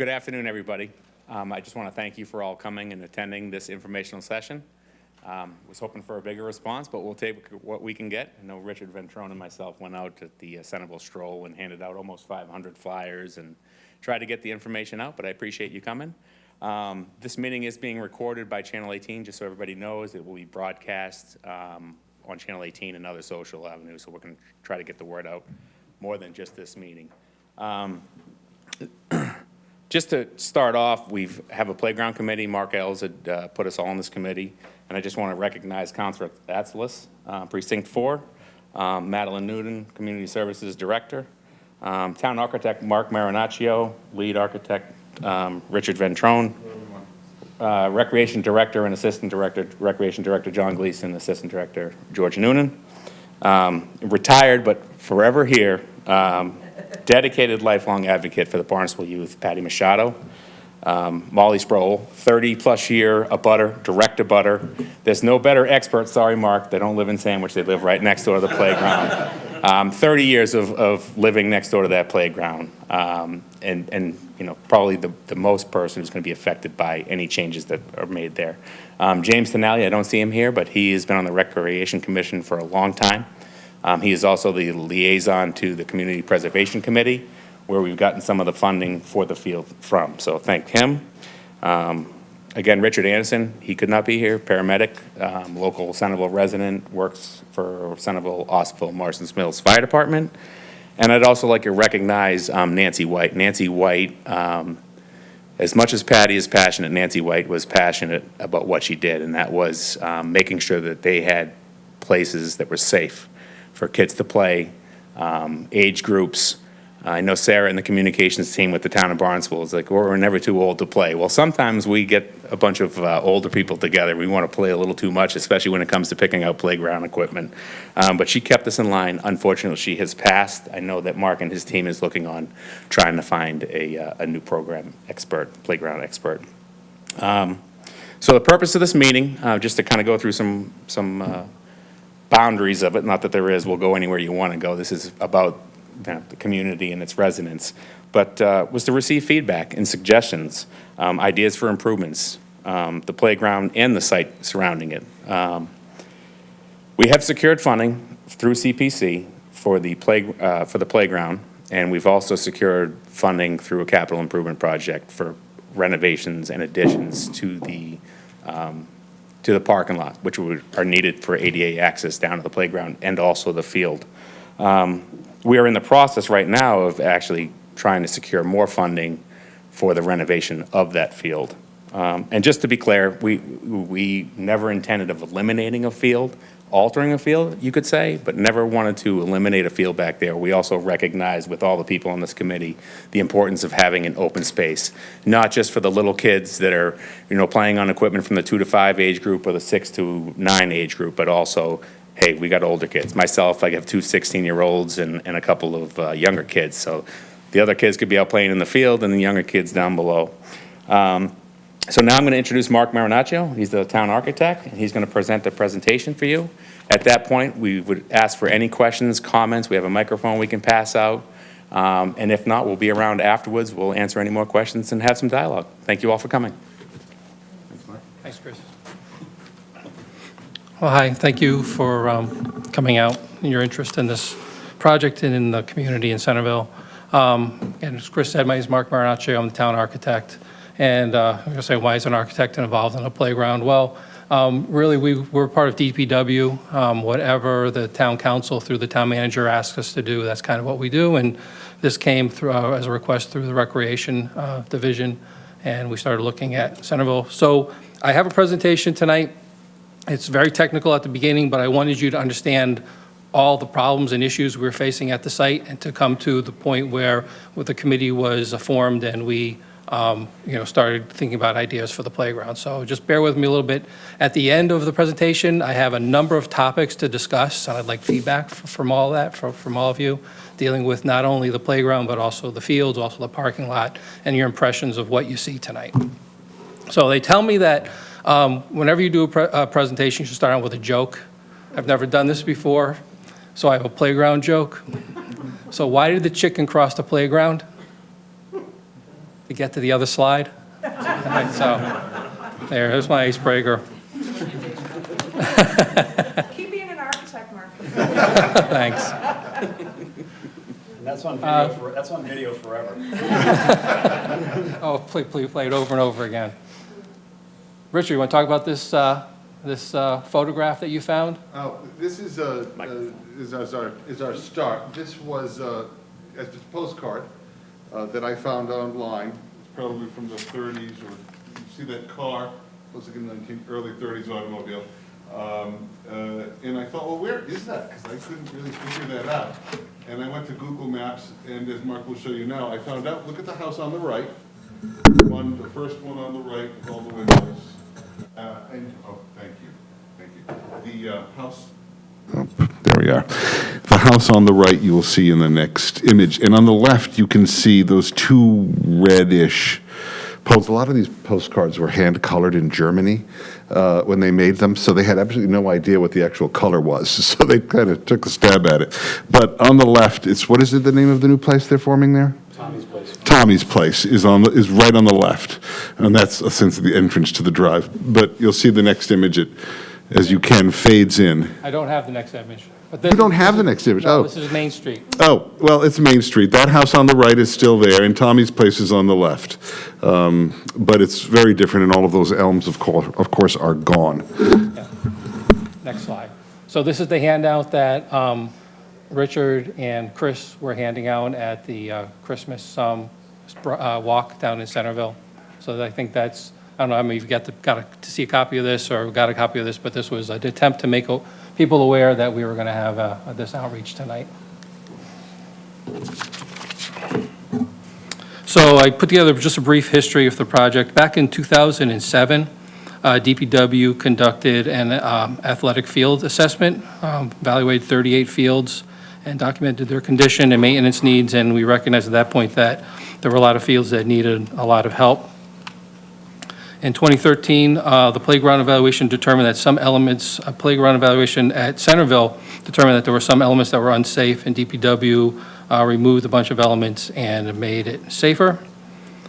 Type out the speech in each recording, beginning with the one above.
Good afternoon, everybody. I just want to thank you for all coming and attending this informational session. Was hoping for a bigger response, but we'll take what we can get. I know Richard Ventrone and myself went out at the Centerville stroll and handed out almost 500 flyers and tried to get the information out, but I appreciate you coming. This meeting is being recorded by Channel 18, just so everybody knows. It will be broadcast on Channel 18 and other social avenues, so we're going to try to get the word out more than just this meeting. Just to start off, we have a playground committee. Mark Ells had put us all on this committee, and I just want to recognize Councilor Atzelis, Precinct 4, Madeline Newton, Community Services Director, Town Architect Mark Marinaccio, Lead Architect Richard Ventrone, Recreation Director and Assistant Director, Recreation Director John Gleason, Assistant Director George Noonan, retired but forever here, dedicated lifelong advocate for the Barnstable youth, Patty Machado. Molly Sproul, 30-plus year abutter, direct abutter. There's no better expert, sorry, Mark, they don't live in Sandwich, they live right next door to the playground. 30 years of living next door to that playground. And you know, probably the most person who's going to be affected by any changes that are made there. James Tenali, I don't see him here, but he has been on the Recreation Commission for a long time. He is also the liaison to the Community Preservation Committee, where we've gotten some of the funding for the field from. So thank him. Again, Richard Anderson, he could not be here, paramedic, local Centerville resident, works for Centerville, Ossipville, Marston's Mills Fire Department. And I'd also like to recognize Nancy White. Nancy White, as much as Patty is passionate, Nancy White was passionate about what she did, and that was making sure that they had places that were safe for kids to play, age groups. I know Sarah and the communications team with the town of Barnstable is like, we're never too old to play. Well, sometimes we get a bunch of older people together. We want to play a little too much, especially when it comes to picking out playground equipment. But she kept us in line. Unfortunately, she has passed. I know that Mark and his team is looking on trying to find a new program expert, playground expert. So the purpose of this meeting, just to kind of go through some boundaries of it, not that there is, we'll go anywhere you want to go. This is about the community and its residents, but was to receive feedback and suggestions, ideas for improvements, the playground and the site surrounding it. We have secured funding through CPC for the playground, and we've also secured funding through a capital improvement project for renovations and additions to the parking lot, which are needed for ADA access down to the playground and also the field. We are in the process right now of actually trying to secure more funding for the renovation of that field. And just to be clear, we never intended of eliminating a field, altering a field, you could say, but never wanted to eliminate a field back there. We also recognize with all the people on this committee the importance of having an open space, not just for the little kids that are, you know, playing on equipment from the 2 to 5 age group or the 6 to 9 age group, but also, hey, we got older kids. Myself, I have 2 16-year-olds and a couple of younger kids. So the other kids could be out playing in the field and the younger kids down below. So now I'm going to introduce Mark Marinaccio. He's the town architect, and he's going to present a presentation for you. At that point, we would ask for any questions, comments. We have a microphone we can pass out. And if not, we'll be around afterwards. We'll answer any more questions and have some dialogue. Thank you all for coming. Thanks, Mark. Thanks, Chris. Well, hi. Thank you for coming out and your interest in this project and in the community in Centerville. And as Chris said, my name is Mark Marinaccio. I'm the town architect. And I'm going to say, why is an architect involved in a playground? Well, really, we're part of DPW. Whatever the town council through the town manager asks us to do, that's kind of what we do. And this came through as a request through the recreation division, and we started looking at Centerville. So I have a presentation tonight. It's very technical at the beginning, but I wanted you to understand all the problems and issues we're facing at the site and to come to the point where the committee was formed and we started thinking about ideas for the playground. So just bear with me a little bit. At the end of the presentation, I have a number of topics to discuss, and I'd like feedback from all that, from all of you, dealing with not only the playground, but also the fields, also the parking lot, and your impressions of what you see tonight. So they tell me that whenever you do a presentation, you should start out with a joke. I've never done this before, so I have a playground joke. So why did the chicken cross the playground? to get to the other slide. All right, so there's my icebreaker. Keep being an architect, Mark. Thanks. And that's on video forever. Oh, please play it over and over again. Richard, you want to talk about this photograph that you found? This is our start. This was a postcard that I found online. It's probably from the 30s, or you see that car, looks like a early 30s automobile. And I thought, well, where is that? Because I couldn't really figure that out. And I went to Google Maps, and as Mark will show you now, I found out, look at the house on the right. The first one on the right with all the windows. Thank you. The house. Oh, there we are. The house on the right you will see in the next image. And on the left you can see those two reddish posts. A lot of these postcards were hand-colored in Germany when they made them, so they had absolutely no idea what the actual color was. So they kind of took a stab at it. But on the left, what is it, the name of the new place they're forming there? Tommy's Place. Tommy's Place is right on the left, and that's essentially the entrance to the drive. But you'll see the next image, as you can, fades in. I don't have the next image. But You don't have the next image? No, Oh. this is Main Street. Oh, well, it's Main Street. That house on the right is still there, and Tommy's Place is on the left. But it's very different, and all of those elms, of course, are gone. Yeah. Next slide. So this is the handout that Richard and Chris were handing out at the Christmas walk down in Centerville. So I think that's, I don't know, I mean, you've got to see a copy of this or got a copy of this, but this was an attempt to make people aware that we were going to have this outreach tonight. So I put together just a brief history of the project. Back in 2007, DPW conducted an athletic field assessment, evaluated 38 fields, and documented their condition and maintenance needs, and we recognized at that point that there were a lot of fields that needed a lot of help. In 2013, the playground evaluation determined that some elements, playground evaluation at Centerville determined that there were some elements that were unsafe, and DPW removed a bunch of elements and made it safer.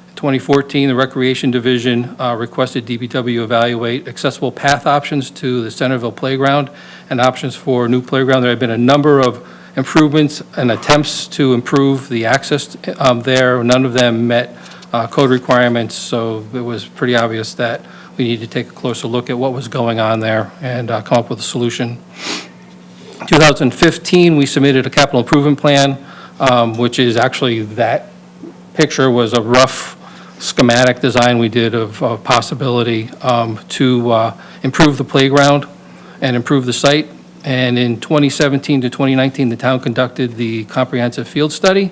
In 2014, the Recreation Division requested DPW evaluate accessible path options to the Centerville playground and options for a new playground. There had been a number of improvements and attempts to improve the access there. None of them met code requirements, so it was pretty obvious that we needed to take a closer look at what was going on there and come up with a solution. In 2015, we submitted a capital improvement plan, which is actually, that picture was a rough schematic design we did of possibility to improve the playground and improve the site. And in 2017 to 2019, the town conducted the comprehensive field study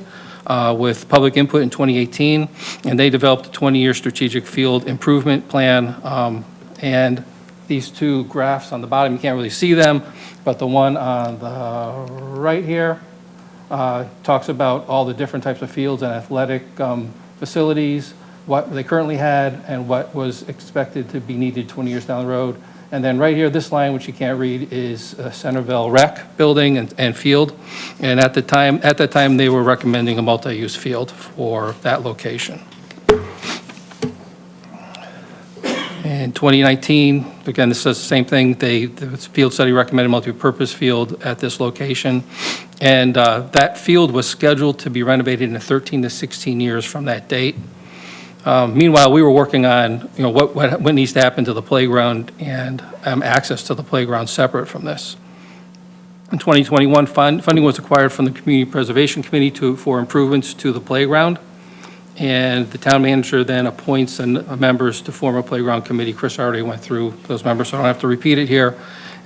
with public input in 2018, and they developed a 20-year strategic field improvement plan. And these two graphs on the bottom, you can't really see them, but the one on the right here talks about all the different types of fields and athletic facilities, what they currently had, and what was expected to be needed 20 years down the road. And then right here, this line, which you can't read, is Centerville Rec building and field. And at that time, they were recommending a multi-use field for that location. In 2019, again, this says the same thing. The field study recommended multi-purpose field at this location. And that field was scheduled to be renovated in 13 to 16 years from that date. Meanwhile, we were working on, what needs to happen to the playground and access to the playground separate from this. In 2021, funding was acquired from the Community Preservation Committee for improvements to the playground. And the town manager then appoints members to form a playground committee. Chris already went through those members, so I don't have to repeat it here.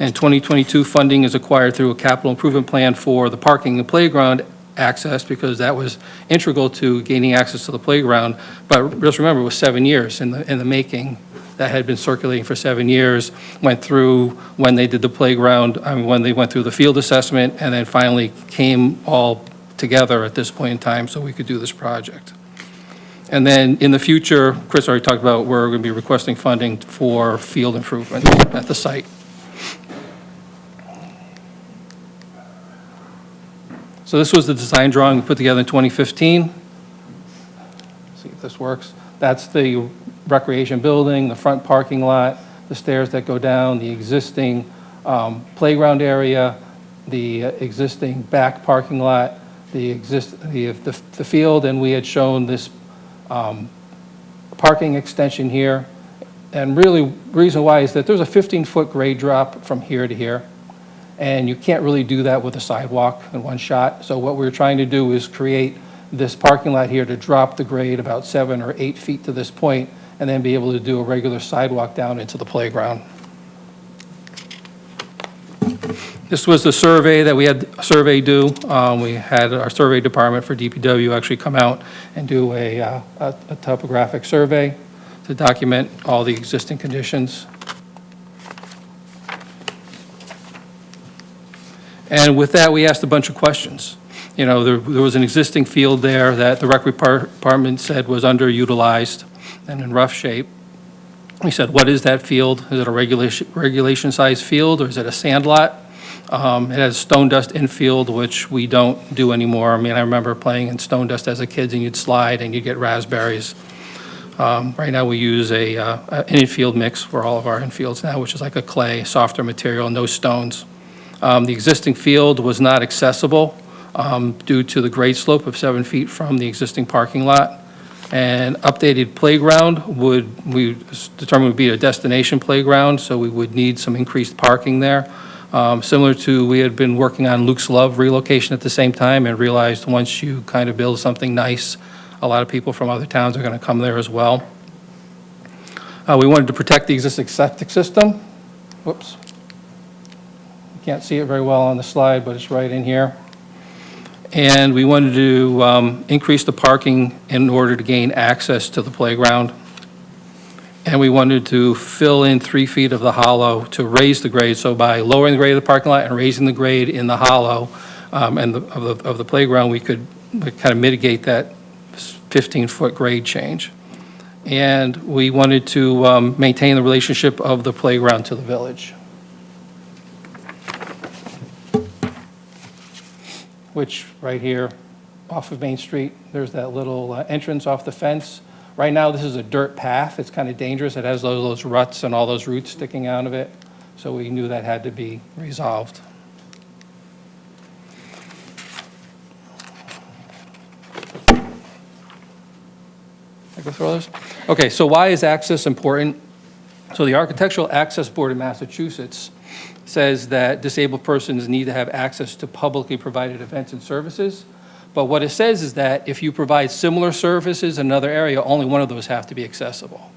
In 2022, funding is acquired through a capital improvement plan for the parking and playground access, because that was integral to gaining access to the playground. But just remember, it was 7 years in the making. That had been circulating for 7 years, went through when they did the playground, when they went through the field assessment, and then finally came all together at this point in time so we could do this project. And then in the future, Chris already talked about, we're going to be requesting funding for field improvement at the site. So this was the design drawing we put together in 2015. See if this works. That's the recreation building, the front parking lot, the stairs that go down, the existing playground area, the existing back parking lot, the field, and we had shown this parking extension here. And really, reason why is that there's a 15-foot grade drop from here to here, and you can't really do that with a sidewalk in one shot. So what we're trying to do is create this parking lot here to drop the grade about 7 or 8 feet to this point, and then be able to do a regular sidewalk down into the playground. This was the survey that we had a survey due. We had our survey department for DPW actually come out and do a topographic survey to document all the existing conditions. And with that, we asked a bunch of questions. You know, there was an existing field there that the rec department said was underutilized and in rough shape. We said, what is that field? Is it a regulation-sized field, or is it a sand lot? It has stone dust infield, which we don't do anymore. I mean, I remember playing in stone dust as a kid, and you'd slide and you'd get raspberries. Right now, we use an infield mix for all of our infields now, which is like a clay, softer material, no stones. The existing field was not accessible due to the grade slope of 7 feet from the existing parking lot. And updated playground we determined would be a destination playground, so we would need some increased parking there. Similar to, we had been working on Luke's Love relocation at the same time, and realized once you kind of build something nice, a lot of people from other towns are going to come there as well. We wanted to protect the existing septic system. Whoops. You can't see it very well on the slide, but it's right in here. And we wanted to increase the parking in order to gain access to the playground. And we wanted to fill in 3 feet of the hollow to raise the grade. So by lowering the grade of the parking lot and raising the grade in the hollow of the playground, we could kind of mitigate that 15-foot grade change. And we wanted to maintain the relationship of the playground to the village, which right here off of Main Street, there's that little entrance off the fence. Right now, this is a dirt path. It's kind of dangerous. It has those ruts and all those roots sticking out of it. So we knew that had to be resolved. I go through all this? Okay, so why is access important? So the Architectural Access Board in Massachusetts says that disabled persons need to have access to publicly provided events and services. But what it says is that if you provide similar services in another area, only one of those have to be accessible.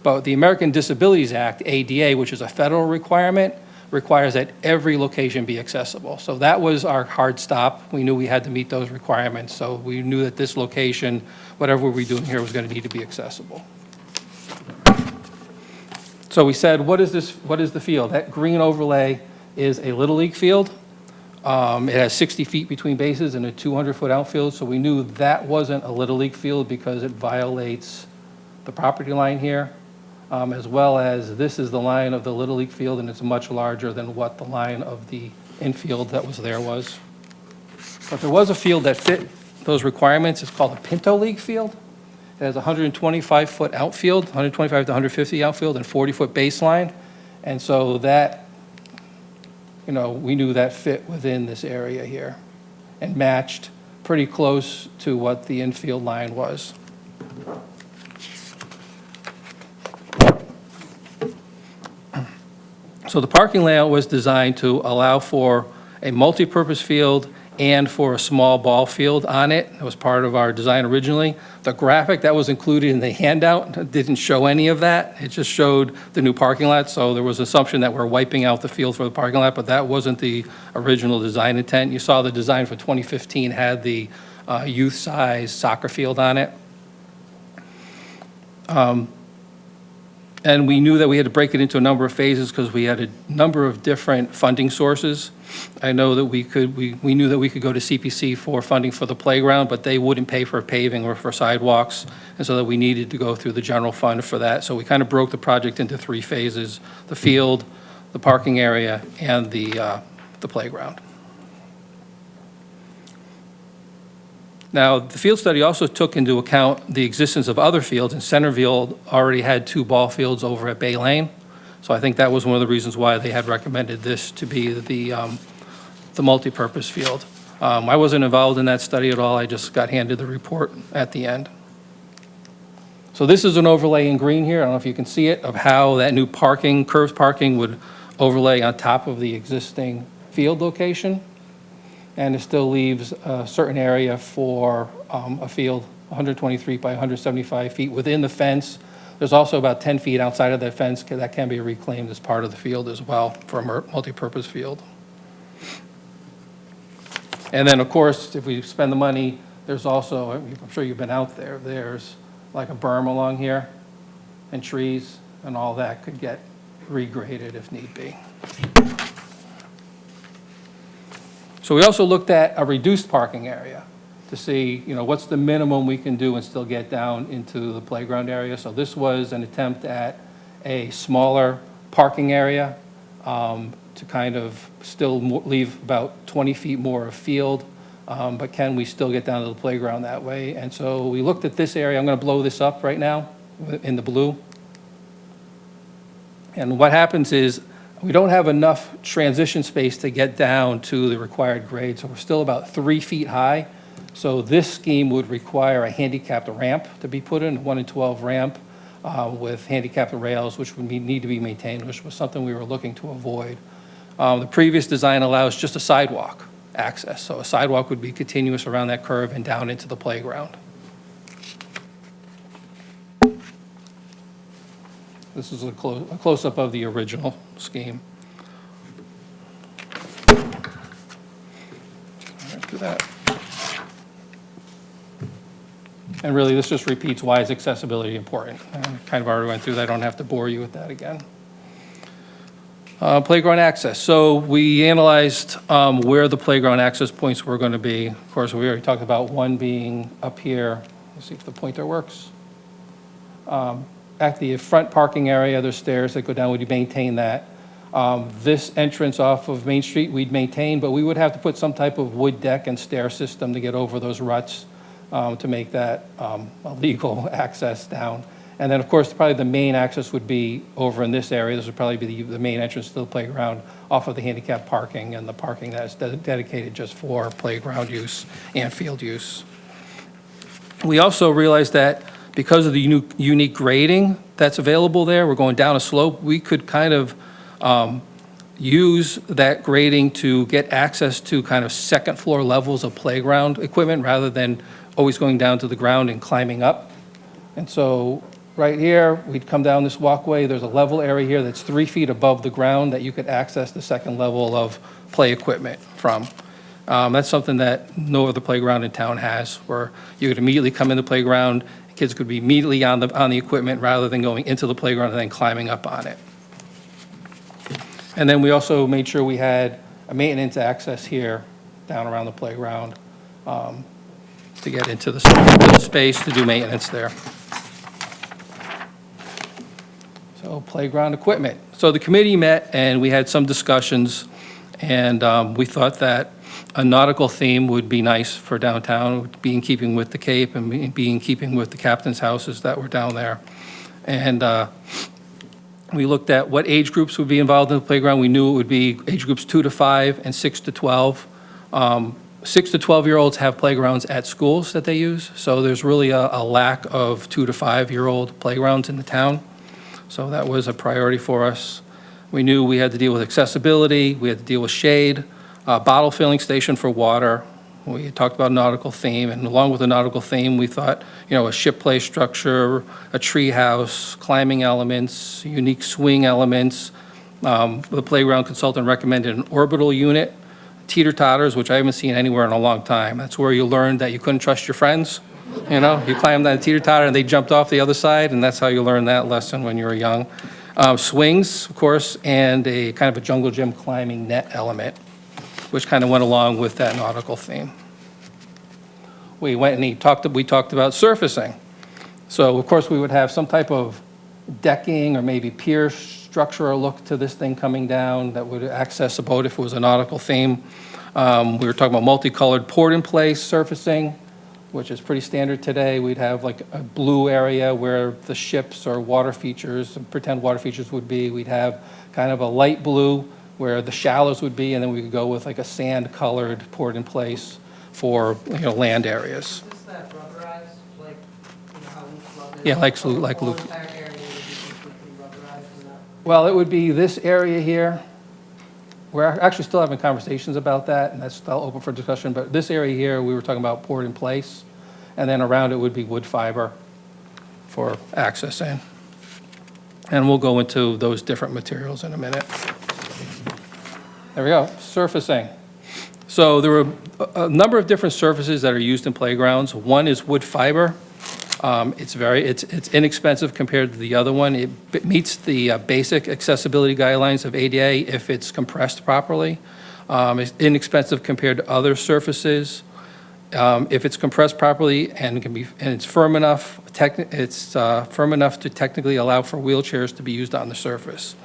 But the American Disabilities Act, ADA, which is a federal requirement, requires that every location be accessible. So that was our hard stop. We knew we had to meet those requirements. So we knew that this location, whatever we're doing here, was going to need to be accessible. So we said, what is the field? That green overlay is a Little League field. It has 60 feet between bases and a 200-foot outfield, so we knew that wasn't a Little League field because it violates the property line here, as well as this is the line of the Little League field, and it's much larger than what the line of the infield that was there was. But there was a field that fit those requirements. It's called a Pinto League field. It has a 125-foot outfield, 125 to 150 outfield, and 40-foot baseline. And so that, you know, we knew that fit within this area here and matched pretty close to what the infield line was. So the parking layout was designed to allow for a multi-purpose field and for a small ball field on it. That was part of our design originally. The graphic that was included in the handout didn't show any of that. It just showed the new parking lot, so there was assumption that we're wiping out the field for the parking lot, but that wasn't the original design intent. You saw the design for 2015 had the youth-size soccer field on it. And we knew that we had to break it into a number of phases because we had a number of different funding sources. I know that we knew that we could go to CPC for funding for the playground, but they wouldn't pay for paving or for sidewalks, and so that we needed to go through the general fund for that. So we kind of broke the project into 3 phases: the field, the parking area, and the playground. Now, the field study also took into account the existence of other fields, and Centerville already had 2 ball fields over at Bay Lane. So I think that was one of the reasons why they had recommended this to be the multipurpose field. I wasn't involved in that study at all, I just got handed the report at the end. So this is an overlay in green here, I don't know if you can see it, of how that new parking, curved parking would overlay on top of the existing field location. And it still leaves a certain area for a field, 123 by 175 feet within the fence. There's also about 10 feet outside of that fence that can be reclaimed as part of the field as well for a multipurpose field. And then, of course, if we spend the money, there's also, I'm sure you've been out there, there's like a berm along here and trees, and all that could get regraded if need be. So we also looked at a reduced parking area to see, what's the minimum we can do and still get down into the playground area. So this was an attempt at a smaller parking area to kind of still leave about 20 feet more of field, but can we still get down to the playground that way? And so we looked at this area. I'm going to blow this up right now in the blue. And what happens is we don't have enough transition space to get down to the required grade, so we're still about 3 feet high. So this scheme would require a handicapped ramp to be put in, a 1 in 12 ramp with handicapped rails, which would need to be maintained, which was something we were looking to avoid. The previous design allows just a sidewalk access, so a sidewalk would be continuous around that curve and down into the playground. This is a close-up of the original scheme. All right, do that. And really, this just repeats why is accessibility important. I kind of already went through that. I don't have to bore you with that again. Playground access. So we analyzed where the playground access points were going to be. Of course, we already talked about one being up here. Let's see if the pointer works. At the front parking area, there's stairs that go down. We'd maintain that. This entrance off of Main Street, we'd maintain, but we would have to put some type of wood deck and stair system to get over those ruts to make that a legal access down. And then, of course, probably the main access would be over in this area. This would probably be the main entrance to the playground off of the handicap parking and the parking that is dedicated just for playground use and field use. We also realized that because of the unique grading that's available there, we're going down a slope, we could kind of use that grading to get access to kind of second floor levels of playground equipment rather than always going down to the ground and climbing up. And so right here, we'd come down this walkway. There's a level area here that's 3 feet above the ground that you could access the second level of play equipment from. That's something that no other playground in town has, where you could immediately come in the playground, kids could be immediately on the equipment rather than going into the playground and then climbing up on it. And then we also made sure we had a maintenance access here down around the playground to get into the space to do maintenance there. So playground equipment. So the committee met and we had some discussions, and we thought that a nautical theme would be nice for downtown. It would be in keeping with the Cape and be in keeping with the captain's houses that were down there. And we looked at what age groups would be involved in the playground. We knew it would be age groups 2 to 5 and 6 to 12. 6 to 12-year-olds have playgrounds at schools that they use, so there's really a lack of 2 to 5-year-old playgrounds in the town. So that was a priority for us. We knew we had to deal with accessibility, we had to deal with shade, bottle filling station for water. We talked about nautical theme, and along with the nautical theme, we thought, a ship play structure, a tree house, climbing elements, unique swing elements. The playground consultant recommended an orbital unit, teeter-totters, which I haven't seen anywhere in a long time. That's where you learned that you couldn't trust your friends. You climbed on a teeter-totter and they jumped off the other side, and that's how you learned that lesson when you were young. Swings, of course, and a kind of a jungle gym climbing net element, which kind of went along with that nautical theme. We went and we talked about surfacing. So, of course, we would have some type of decking or maybe pier structural look to this thing coming down that would access a boat if it was a nautical theme. We were talking about multicolored port-in-place surfacing. which is pretty standard today. We'd have like a blue area where the ships or water features, pretend water features would be. We'd have kind of a light blue where the shallows would be, and then we could go with like a sand-colored poured in place for, land areas. Is this that rubberized, like, how Luke's Love is? Yeah, like The Luke- whole entire area would be completely rubberized and not? Well, it would be this area here. We're actually still having conversations about that, and that's still open for discussion, but this area here, we were talking about poured in place, and then around it would be wood fiber for accessing. And we'll go into those different materials in a minute. There we go, surfacing. So there were a number of different surfaces that are used in playgrounds. One is wood fiber. It's inexpensive compared to the other one. It meets the basic accessibility guidelines of ADA if it's compressed properly. It's inexpensive compared to other surfaces. If it's compressed properly and it's firm enough, it's firm enough to technically allow for wheelchairs to be used on the surface.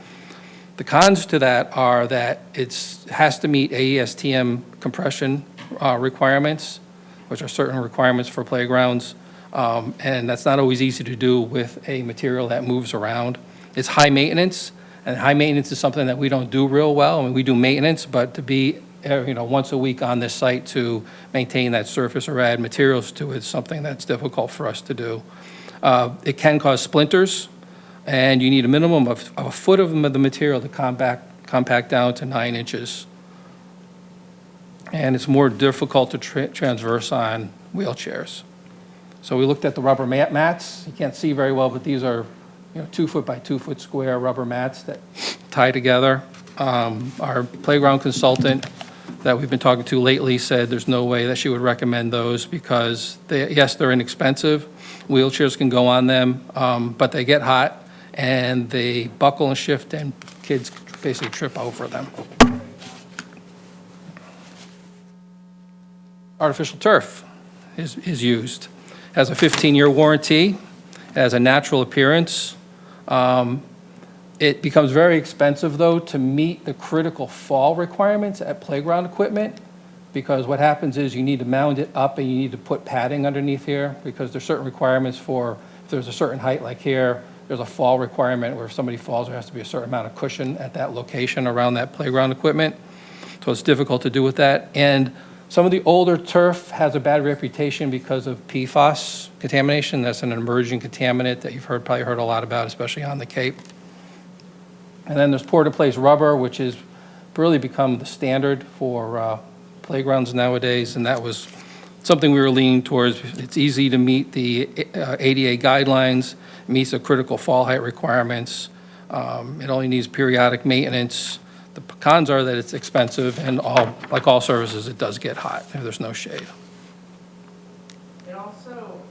The cons to that are that it has to meet AESTM compression requirements, which are certain requirements for playgrounds. And that's not always easy to do with a material that moves around. It's high maintenance, and high maintenance is something that we don't do real well. I mean, we do maintenance, but to be, once a week on this site to maintain that surface or add materials to it is something that's difficult for us to do. It can cause splinters, and you need a minimum of a foot of the material to compact down to 9 inches. And it's more difficult to transverse on wheelchairs. So we looked at the rubber mats. You can't see very well, but these are 2 foot by 2 foot square rubber mats that tie together. Our playground consultant that we've been talking to lately said there's no way that she would recommend those because yes, they're inexpensive. Wheelchairs can go on them, but they get hot and they buckle and shift and kids basically trip over them. Artificial turf is used. Has a 15-year warranty, has a natural appearance. It becomes very expensive, though, to meet the critical fall requirements at playground equipment, because what happens is you need to mount it up and you need to put padding underneath here, because there's certain requirements for, if there's a certain height like here, there's a fall requirement where if somebody falls, there has to be a certain amount of cushion at that location around that playground equipment. So it's difficult to do with that. And some of the older turf has a bad reputation because of PFAS contamination. That's an emerging contaminant that you've probably heard a lot about, especially on the Cape. And then there's poured-in-place rubber, which has really become the standard for playgrounds nowadays, and that was something we were leaning towards. It's easy to meet the ADA guidelines, meets the critical fall height requirements. It only needs periodic maintenance. The cons are that it's expensive, and like all surfaces, it does get hot if there's no shade. It also,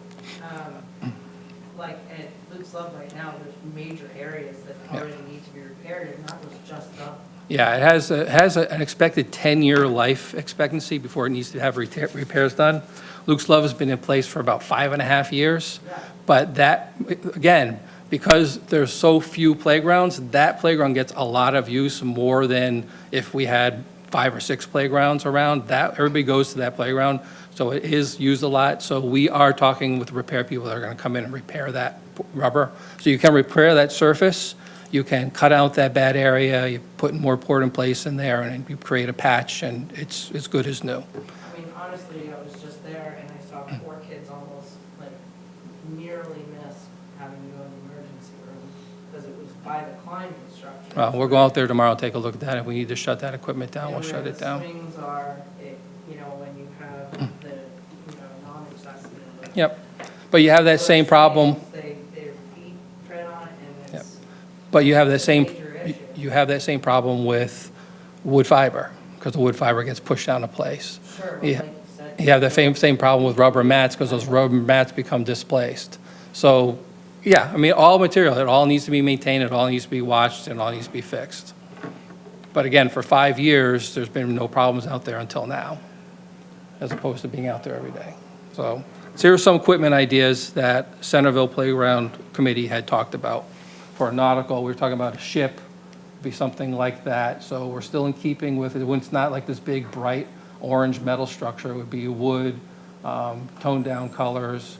like at Luke's Love right now, there's major areas that already need to be repaired, and that was just done. Yeah, it has an expected 10-year life expectancy before it needs to have repairs done. Luke's Love has been in place for about 5.5 years. Yeah. But that, again, because there's so few playgrounds, that playground gets a lot of use, more than if we had 5 or 6 playgrounds around. That, everybody goes to that playground, so it is used a lot. So we are talking with repair people that are gonna come in and repair that rubber. So you can repair that surface, you can cut out that bad area, you put more poured in place in there, and you create a patch, and it's as good as new. I mean, honestly, I was just there and I saw 4 kids almost like nearly miss having to go in the emergency room because it was by the climbing structure. We'll go out there tomorrow, take a look at that. If we need to shut that equipment down, we'll And shut where it down. The swings are, when you have the, non-accessible. Yep. But you have that same problem, Their feet tread on it and it's. but you have that It's a same, major issue. you have that same problem with wood fiber, because the wood fiber gets pushed down to place. Sure, but Yeah. like you said. You have the same problem with rubber mats, because those rubber mats become displaced. So, yeah, I mean, all material, it all needs to be maintained, it all needs to be watched, and it all needs to be fixed. But again, for 5 years, there's been no problems out there until now, as opposed to being out there every day. So here are some equipment ideas that Centerville Playground Committee had talked about. For a nautical, we were talking about a ship, be something like that. So we're still in keeping with it. When it's not like this big, bright, orange metal structure, it would be wood, toned down colors.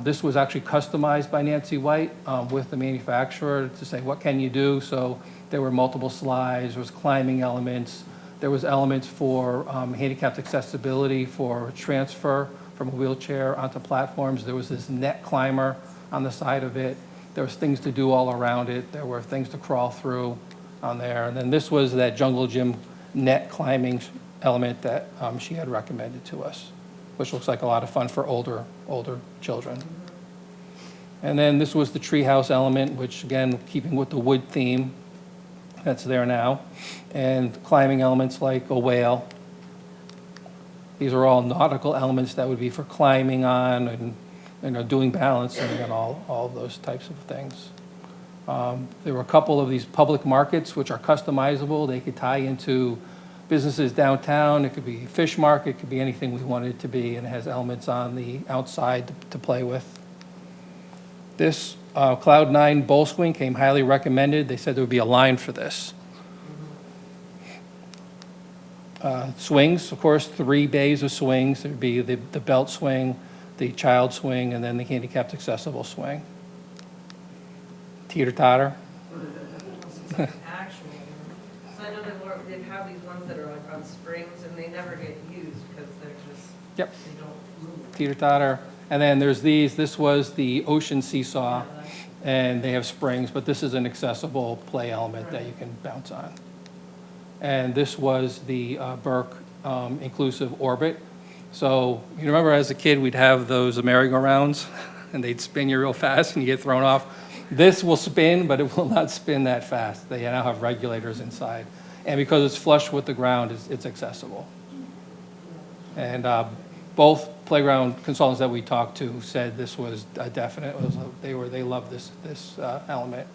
This was actually customized by Nancy White with the manufacturer to say, what can you do? So there were multiple slides, there was climbing elements, there was elements for handicapped accessibility for transfer from a wheelchair onto platforms. There was this net climber on the side of it. There was things to do all around it. There were things to crawl through on there. And then this was that jungle gym net climbing element that she had recommended to us, which looks like a lot of fun for older children. And then this was the treehouse element, which again, keeping with the wood theme that's there now, and climbing elements like a whale. These are all nautical elements that would be for climbing on and doing balancing and all of those types of things. There were a couple of these public markets which are customizable. They could tie into businesses downtown. It could be a fish market. It could be anything we wanted it to be, and it has elements on the outside to play with. This Cloud 9 bowl swing came highly recommended. They said there would be a line for this. Swings, of course, 3 bays of swings. There'd be the belt swing, the child swing, and then the handicapped accessible swing. Teeter-totter. Actual, so I know they have these ones that are like on springs and they never get used because they're just, Yep. they don't move. Teeter-totter. And then there's these. This was the ocean seesaw, and they have springs, but this is an accessible play element that you can bounce on. And this was the Burke inclusive orbit. So you remember as a kid, we'd have those merry-go-rounds, and they'd spin you real fast and you get thrown off. This will spin, but it will not spin that fast. They now have regulators inside. And because it's flush with the ground, it's accessible. And both playground consultants that we talked to said this was a definite, they loved this element.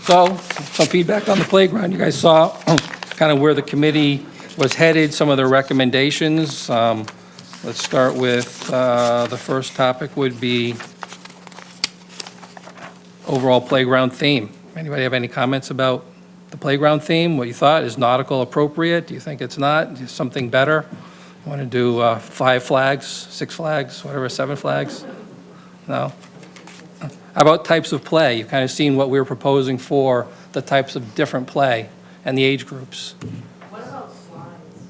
So, some feedback on the playground. You guys saw kind of where the committee was headed, some of their recommendations. Let's start with, the first topic would be overall playground theme. Anybody have any comments about the playground theme? What you thought? Is nautical appropriate? Do you think it's not? Is something better? Want to do 5 flags, 6 flags, whatever, 7 flags? No? How about types of play? You've kind of seen what we were proposing for the types of different play and the age groups. What about slides?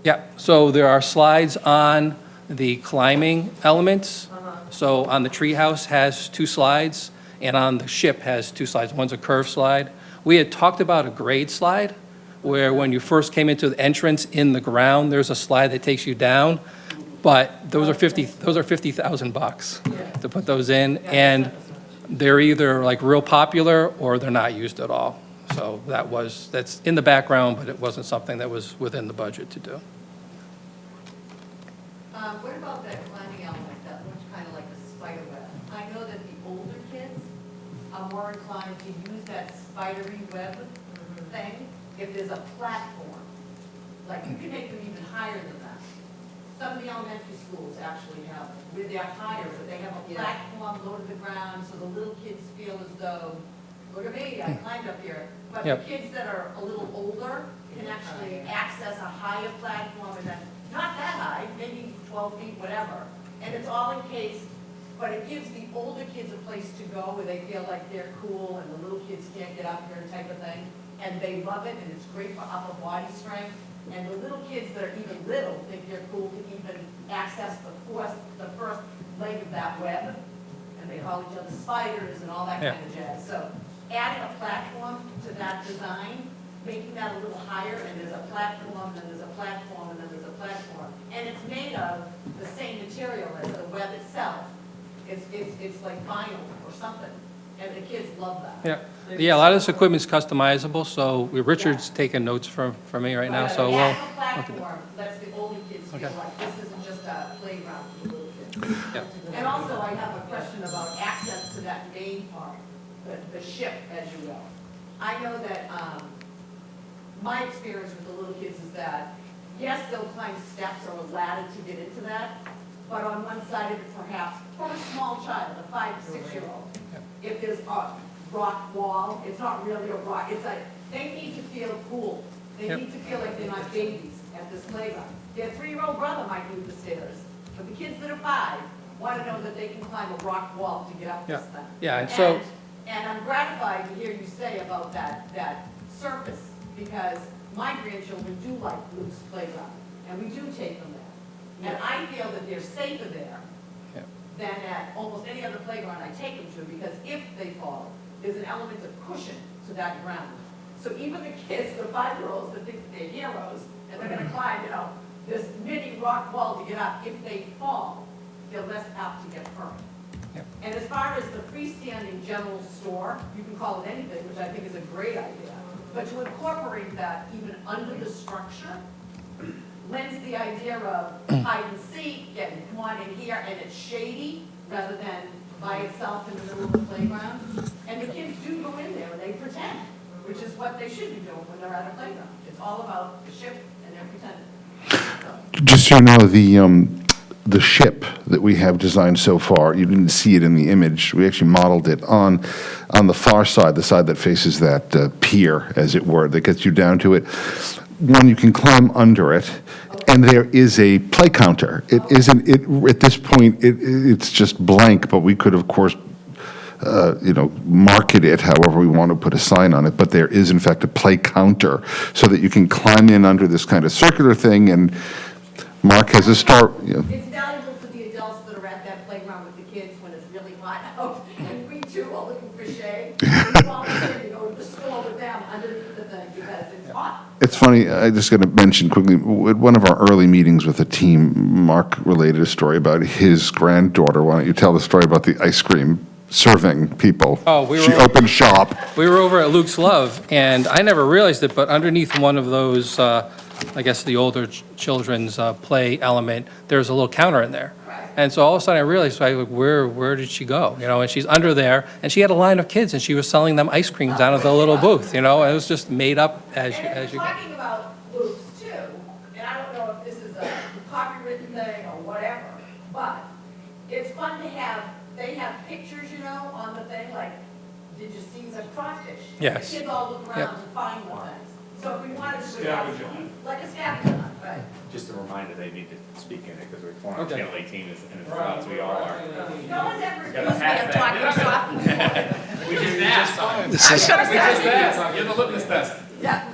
Yeah, so there are slides on the climbing elements. So on the treehouse has 2 slides, and on the ship has 2 slides. One's a curved slide. We had talked about a grade slide, where when you first came into the entrance in the ground, there's a slide that takes you down. But those are $50,000 to put those in, and they're either like real popular or they're not used at all. So that's in the background, but it wasn't something that was within the budget to do. What about that climbing element that looks kind of like a spider web? I know that the older kids are more inclined to use that spidery web thing if there's a platform. Like, you can make them even higher than that. Some of the elementary schools actually have, where they're higher, but they have a platform low to the ground, so the little kids feel as though, look at me, I climbed up here. But the Yep. kids that are a little older can actually access a higher platform, and then, not that high, maybe 12 feet, whatever. And it's all in case, but it gives the older kids a place to go where they feel like they're cool and the little kids can't get up here type of thing. And they love it, and it's great for upper body strength. And the little kids that are even little think they're cool to even access the first leg of that web. And they call each other spiders and all that kind of jazz. So adding a platform to that design, making that a little higher, and there's a platform, then there's a platform, and then there's a platform. And it's made of the same material as the web itself. It's like vinyl or something. And the kids love that. Yeah, a lot of this equipment's customizable, so Richard's taking notes from me right now, so we'll Adding a look at that. platform lets the older kids feel like this isn't just a playground for the little kids. Yeah. And also, I have a question about access to that main part, the ship, as you will. I know that, my experience with the little kids is that, yes, they'll climb steps or a ladder to get into that, but on one side of it perhaps, for a small child, a 5 to 6-year-old, if there's a rock wall, it's not really a rock, it's like, they need to feel cool. They Yep. need to feel like they're not babies at this playground. Their 3-year-old brother might need the stairs, but the kids that are 5 want to know that they can climb a rock wall to get up this Yeah. thing. Yeah, and so- And I'm gratified to hear you say about that surface, because my grandchildren do like Luke's playground, and we do take them there. And I feel that they're safer there Yeah. than at almost any other playground I take them to, because if they fall, there's an element of cushion to that ground. So even the kids, the 5-year-olds that think that they're heroes, and they're gonna climb, this mini rock wall to get up, if they fall, they're less apt to get hurt. Yep. And as far as the freestanding general store, you can call it anything, which I think is a great idea, but to incorporate that even under the structure lends the idea of hide and seek, and come on in here, and it's shady, rather than by itself in the middle of the playground. And the kids do go in there and they pretend, which is what they should be doing when they're at a playground. It's all about the ship and they're pretending. Just so you know, the ship that we have designed so far, you didn't see it in the image. We actually modeled it on the far side, the side that faces that pier, as it were, that gets you down to it. One, you can climb under it, and there is a play counter. It isn't, at this point, it's just blank, but we could, of course, market it however we want to put a sign on it, but there is in fact a play counter so that you can climb in under this kind of circular thing, and Mark has a star. It's valuable for the adults that are at that playground with the kids when it's really hot out, and we too are looking for shade. We volunteer to go to the store with them underneath the thing because it's hot. It's funny, I just got to mention quickly, at one of our early meetings with the team, Mark related a story about his granddaughter. Why don't you tell the story about the ice cream serving people? Oh, we were She over- opened shop. We were over at Luke's Love, and I never realized it, but underneath one of those, I guess the older children's play element, there's a little counter in there. And so all of a sudden I realized, like, where did she go? And she's under there, and she had a line of kids, and she was selling them ice creams out of the little booth, and it was just made up as you And if go. we're talking about Luke's too, and I don't know if this is a copywritten thing or whatever, but it's fun to have, they have pictures, on the thing, like, did you see the crawfish? Yes. The kids all look Yep. around and find the things. So if we wanted to have, like a scavenger hunt, right? Just a reminder, they need to speak in it, because we're on Okay. Channel 18, and it's loud, we all are. No one's ever accused me pass of that. talking softly. We just asked. I should have said, Give the litmus test. yeah.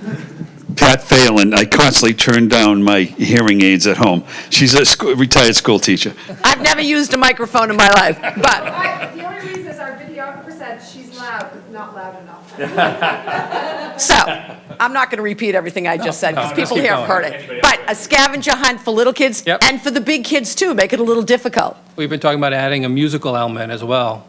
Pat Phelan, I constantly turn down my hearing aids at home. She's a retired school teacher. I've never used a microphone in my life, but The only reason is our videographer said she's loud, not loud enough. so, I'm not going to repeat everything I just said, because no, people keep here have going. heard it. But a scavenger hunt for little kids, Yep. and for the big kids too, make it a little difficult. We've been talking about adding a musical element as well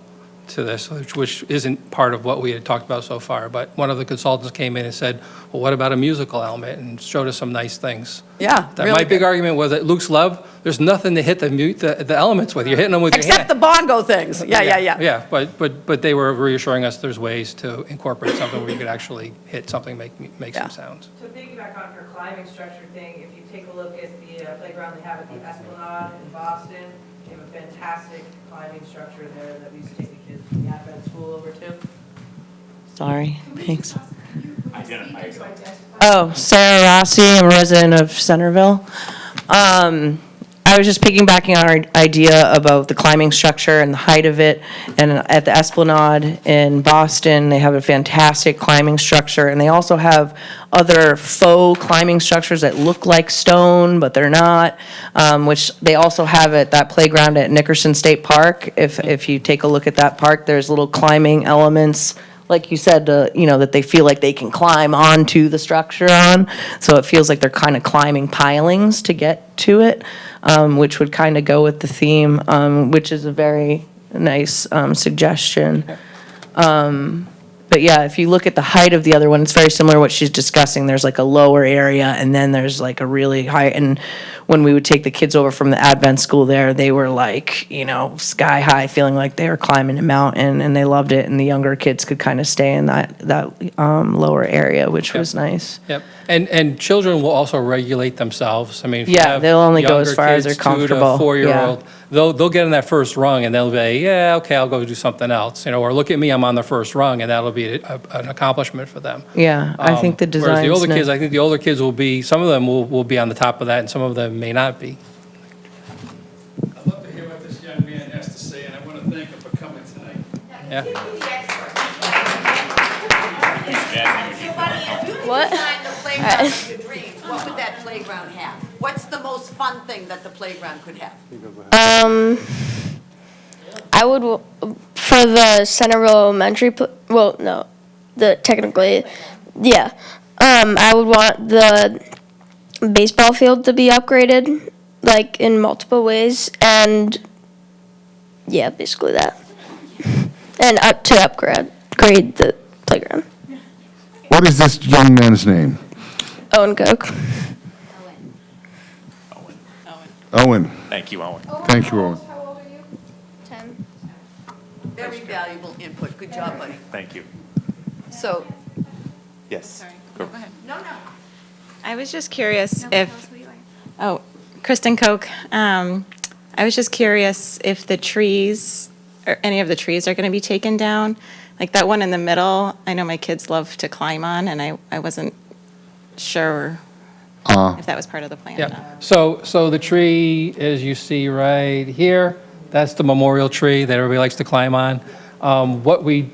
to this, which isn't part of what we had talked about so far. But one of the consultants came in and said, well, what about a musical element? And showed us some nice things. Yeah, My really big good. argument was at Luke's Love, there's nothing to hit the elements with. You're hitting them with your hand. Except the bongo things. Yeah. Yeah, but they were reassuring us there's ways to incorporate something where you could actually hit something, make Yeah. some sounds. To piggyback on her climbing structure thing, if you take a look at the playground they have at the Esplanade in Boston, they have a fantastic climbing structure there that we used to take the kids from the Advent school over to. Sorry, thanks. Identify yourself. Oh, Sarah Rossi, I'm a resident of Centerville. I was just piggybacking on our idea about the climbing structure and the height of it. And at the Esplanade in Boston, they have a fantastic climbing structure. And they also have other faux climbing structures that look like stone, but they're not, which they also have at that playground at Nickerson State Park. If you take a look at that park, there's little climbing elements, like you said, that they feel like they can climb onto the structure on. So it feels like they're kind of climbing pilings to get to it, which would kind of go with the theme, which is a very nice suggestion. But yeah, if you look at the height of the other one, it's very similar to what she's discussing. There's like a lower area, and then there's like a really high. And when we would take the kids over from the Advent school there, they were like, sky high, feeling like they were climbing a mountain, and they loved it. And the younger kids could kind of stay in that lower area, which was nice. Yep, and children will also regulate themselves. I mean, if you Yeah, have they'll only go as younger far as kids, they're comfortable, 2 to 4-year-old, they'll get in that first rung, and they'll be, yeah, okay, I'll go do something else, or look at me, I'm on the first rung, and that'll be be an accomplishment for them. Yeah, I think the Whereas the older design's kids, I think the older kids will be, some of them will be on the top of that, and some of them may not be. I'd love to hear what this young man has to say, and I want to thank him for coming tonight. Yeah. Give me the expert. So, Buddy, if you could What? design the playground of your dreams, what would that playground have? What's the most fun thing that the playground could have? I would, for the Centerville Elementary, well, no, technically, yeah. I would want the baseball field to be upgraded, like, in multiple ways, and, yeah, basically that. And to upgrade the playground. What is this young man's name? Owen Cook. Owen. Thank you, Owen. Thank you, Owen. How old are you? 10. Very valuable input. Good job, buddy. Thank you. So, Yes. no, no. I was just curious if, oh, Kristen Koch, I was just curious if the trees, or any of the trees are going to be taken down. Like that one in the middle, I know my kids love to climb on, and I wasn't sure if that was part of the plan or not. Yeah, so the tree, as you see right here, that's the memorial tree that everybody likes to climb on. What we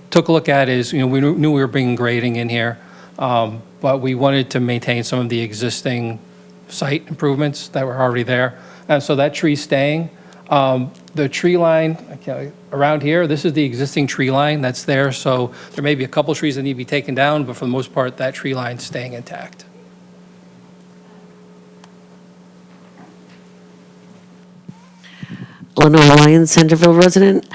took a look at is, we knew we were bringing grading in here, but we wanted to maintain some of the existing site improvements that were already there. And so that tree's staying. The tree line, around here, this is the existing tree line that's there, so there may be a couple trees that need to be taken down, but for the most part, that tree line's staying intact. Lenore Lyons, Centerville resident.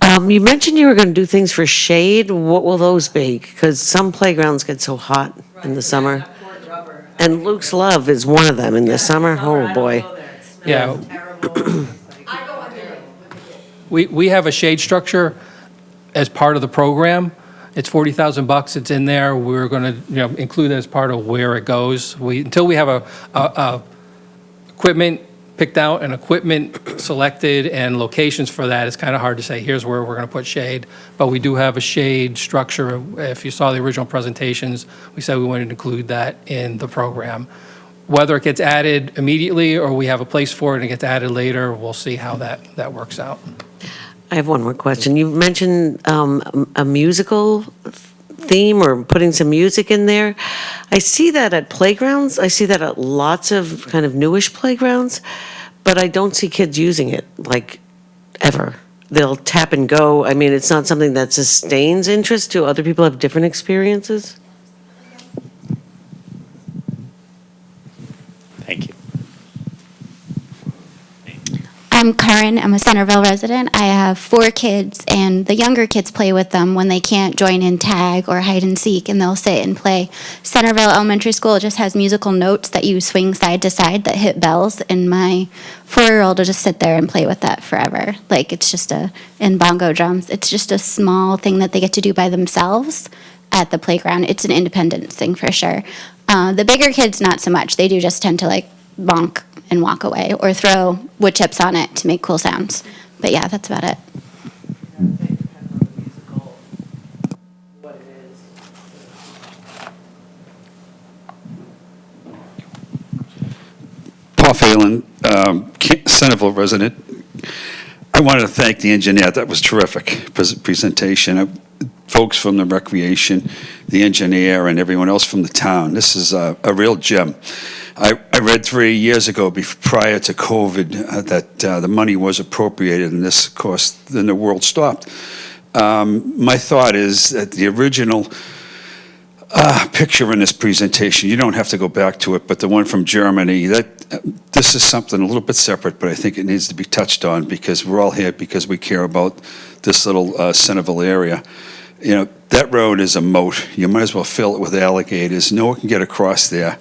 You mentioned you were going to do things for shade. What will those be? Because some playgrounds get so hot in the summer. Poured rubber. And Luke's Love is one of them in the summer. Oh, boy. Yeah. Terrible. I go under it. We have a shade structure as part of the program. It's $40,000. It's in there. We're going to, include it as part of where it goes. Until we have a equipment picked out and equipment selected and locations for that, it's kind of hard to say, here's where we're going to put shade. But we do have a shade structure. If you saw the original presentations, we said we wanted to include that in the program. Whether it gets added immediately or we have a place for it and it gets added later, we'll see how that works out. I have one more question. You mentioned a musical theme or putting some music in there. I see that at playgrounds. I see that at lots of kind of newish playgrounds, but I don't see kids using it, like, ever. They'll tap and go. I mean, it's not something that sustains interest. Do other people have different experiences? Thank you. I'm Karen. I'm a Centerville resident. I have 4 kids, and the younger kids play with them when they can't join in tag or hide and seek, and they'll sit and play. Centerville Elementary School just has musical notes that you swing side to side that hit bells, and my 4-year-old will just sit there and play with that forever. Like, it's just and bongo drums. It's just a small thing that they get to do by themselves at the playground. It's an independence thing for sure. The bigger kids, not so much. They do just tend to, like, bonk and walk away or throw wood chips on it to make cool sounds. But yeah, that's about it. I think it depends on the musical, what it is. Paul Phelan, Centerville resident. I wanted to thank the engineer. That was terrific presentation. Folks from the recreation, the engineer, and everyone else from the town. This is a real gem. I read 3 years ago, prior to COVID, that the money was appropriated, and this, of course, then the world stopped. My thought is that the original picture in this presentation, you don't have to go back to it, but the one from Germany, this is something a little bit separate, but I think it needs to be touched on because we're all here because we care about this little Centerville area. That road is a moat. You might as well fill it with alligators. No one can get across there.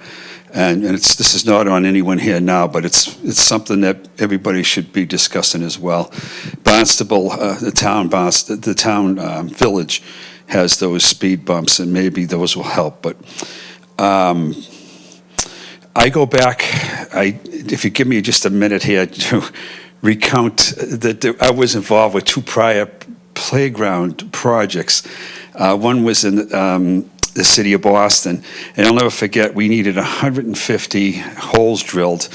And this is not on anyone here now, but it's something that everybody should be discussing as well. Barnstable, the town village has those speed bumps, and maybe those will help. But I go back. If you give me just a minute here to recount that I was involved with 2 prior playground projects. One was in the city of Boston. And I'll never forget, we needed 150 holes drilled.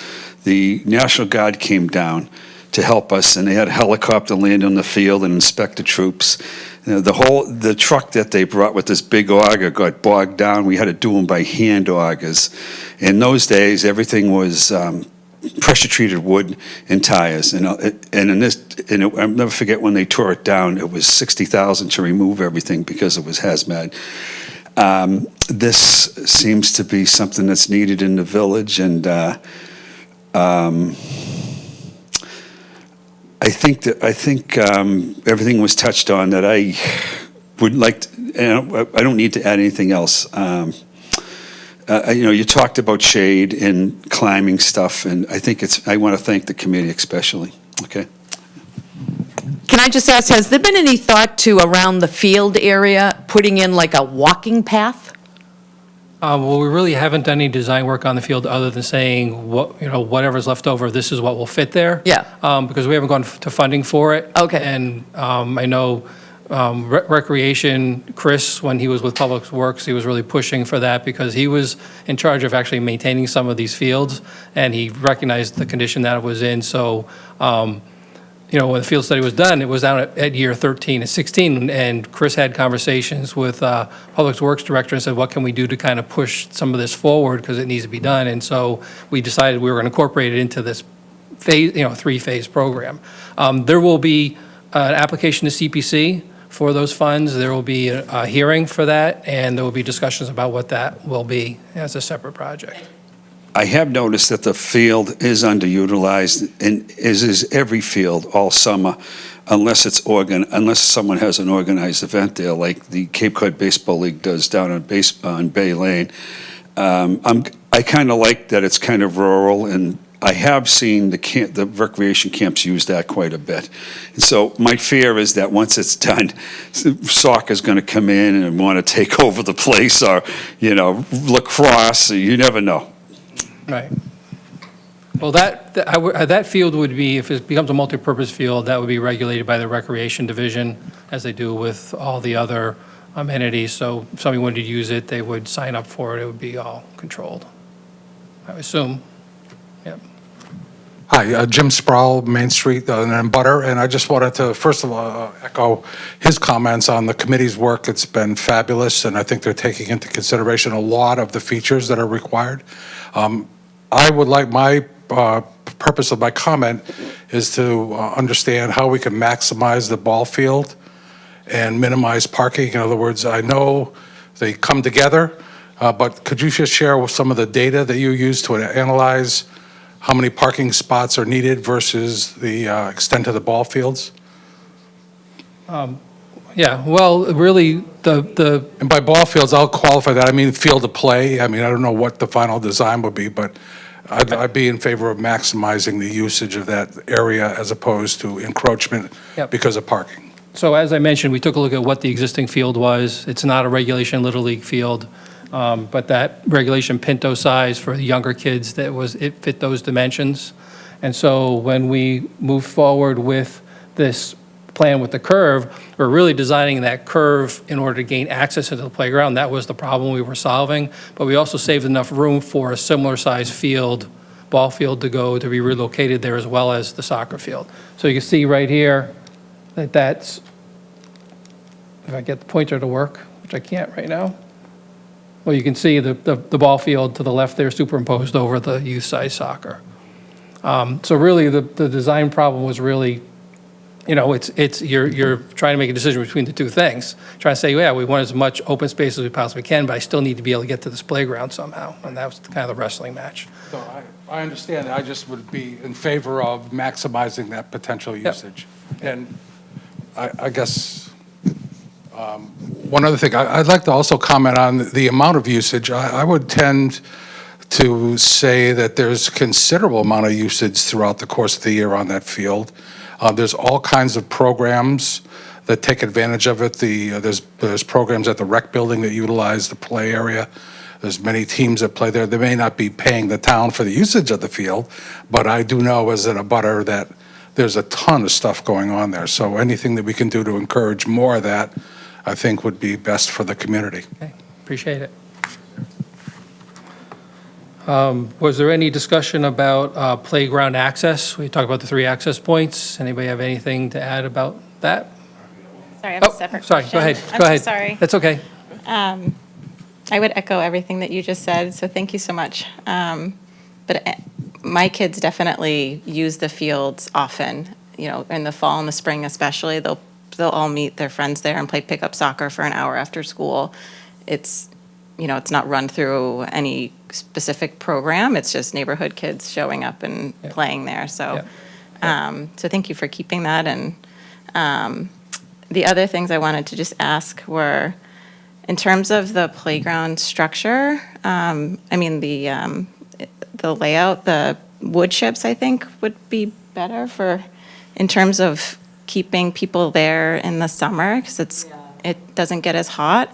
The National Guard came down to help us, and they had a helicopter land on the field and inspect the troops. The truck that they brought with this big auger got bogged down. We had to do them by hand augers. In those days, everything was pressure-treated wood and tires. And I'll never forget when they tore it down, it was $60,000 to remove everything because it was hazmat. This seems to be something that's needed in the village, and I think everything was touched on that I would like to, I don't need to add anything else. You talked about shade and climbing stuff, and I want to thank the committee especially. Okay. Can I just ask, has there been any thought to, around the field area, putting in like a walking path? Well, we really haven't done any design work on the field other than saying, whatever's left over, this is what will fit there. Yeah. Because we haven't gone to funding for it. Okay. And I know Recreation, Chris, when he was with Public Works, he was really pushing for that because he was in charge of actually maintaining some of these fields, and he recognized the condition that it was in. So, when the field study was done, it was down at year 13 and 16, and Chris had conversations with Public Works Director and said, what can we do to kind of push some of this forward because it needs to be done? And so we decided we were going to incorporate it into this phase, three-phase program. There will be an application to CPC for those funds. There will be a hearing for that, and there will be discussions about what that will be as a separate project. I have noticed that the field is underutilized, and is every field all summer, unless someone has an organized event there, like the Cape Cod Baseball League does down on Bay Lane. I kind of like that it's kind of rural, and I have seen the recreation camps use that quite a bit. And so my fear is that once it's done, soccer's going to come in and want to take over the place, or lacrosse. You never know. Right. Well, that field would be, if it becomes a multipurpose field, that would be regulated by the Recreation Division, as they do with all the other amenities. So if somebody wanted to use it, they would sign up for it. It would be all controlled, I would assume. Yep. Hi, Jim Sproul, Main Street, and Butter, and I just wanted to, first of all, echo his comments on the committee's work. It's been fabulous, and I think they're taking into consideration a lot of the features that are required. I would like my purpose of my comment is to understand how we can maximize the ball field and minimize parking. In other words, I know they come together, but could you just share some of the data that you use to analyze how many parking spots are needed versus the extent of the ball fields? Yeah, well, really, And by ball fields, I'll qualify that, I mean field of play. I mean, I don't know what the final design would be, but I'd be in favor of maximizing the usage of that area as opposed to encroachment Yep. because of parking. So as I mentioned, we took a look at what the existing field was. It's not a regulation Little League field, but that regulation Pinto size for the younger kids, it fit those dimensions. And so when we moved forward with this plan with the curve, we're really designing that curve in order to gain access into the playground. That was the problem we were solving, but we also saved enough room for a similar size field, ball field to be relocated there, as well as the soccer field. So you can see right here that that's, if I get the pointer to work, which I can't right now. Well, you can see the ball field to the left there superimposed over the youth size soccer. So really the design problem was really, you're trying to make a decision between the two things. Trying to say, yeah, we want as much open space as we possibly can, but I still need to be able to get to this playground somehow. And that was kind of the wrestling match. So I understand, I just would be in favor of maximizing that potential usage. And I guess one other thing, I'd like to also comment on the amount of usage. I would tend to say that there's considerable amount of usage throughout the course of the year on that field. There's all kinds of programs that take advantage of it. There's programs at the rec building that utilize the play area. There's many teams that play there. They may not be paying the town for the usage of the field, but I do know as an abutter that there's a ton of stuff going on there. So anything that we can do to encourage more of that, I think would be best for the community. Okay, appreciate it. Was there any discussion about playground access? We talked about the 3 access points. Anybody have anything to add about that? Sorry, I have a Oh, separate sorry, question. go ahead, I'm go so ahead. sorry. That's okay. I would echo everything that you just said, so thank you so much. But my kids definitely use the fields often, in the fall and the spring especially. They'll all meet their friends there and play pickup soccer for an hour after school. It's, it's not run through any specific program. It's just neighborhood kids showing up and playing there. So, so thank you for keeping that. And the other things I wanted to just ask were, in terms of the playground structure, the layout, the wood chips, I think, would be better in terms of keeping people there in the summer, because it doesn't get as hot.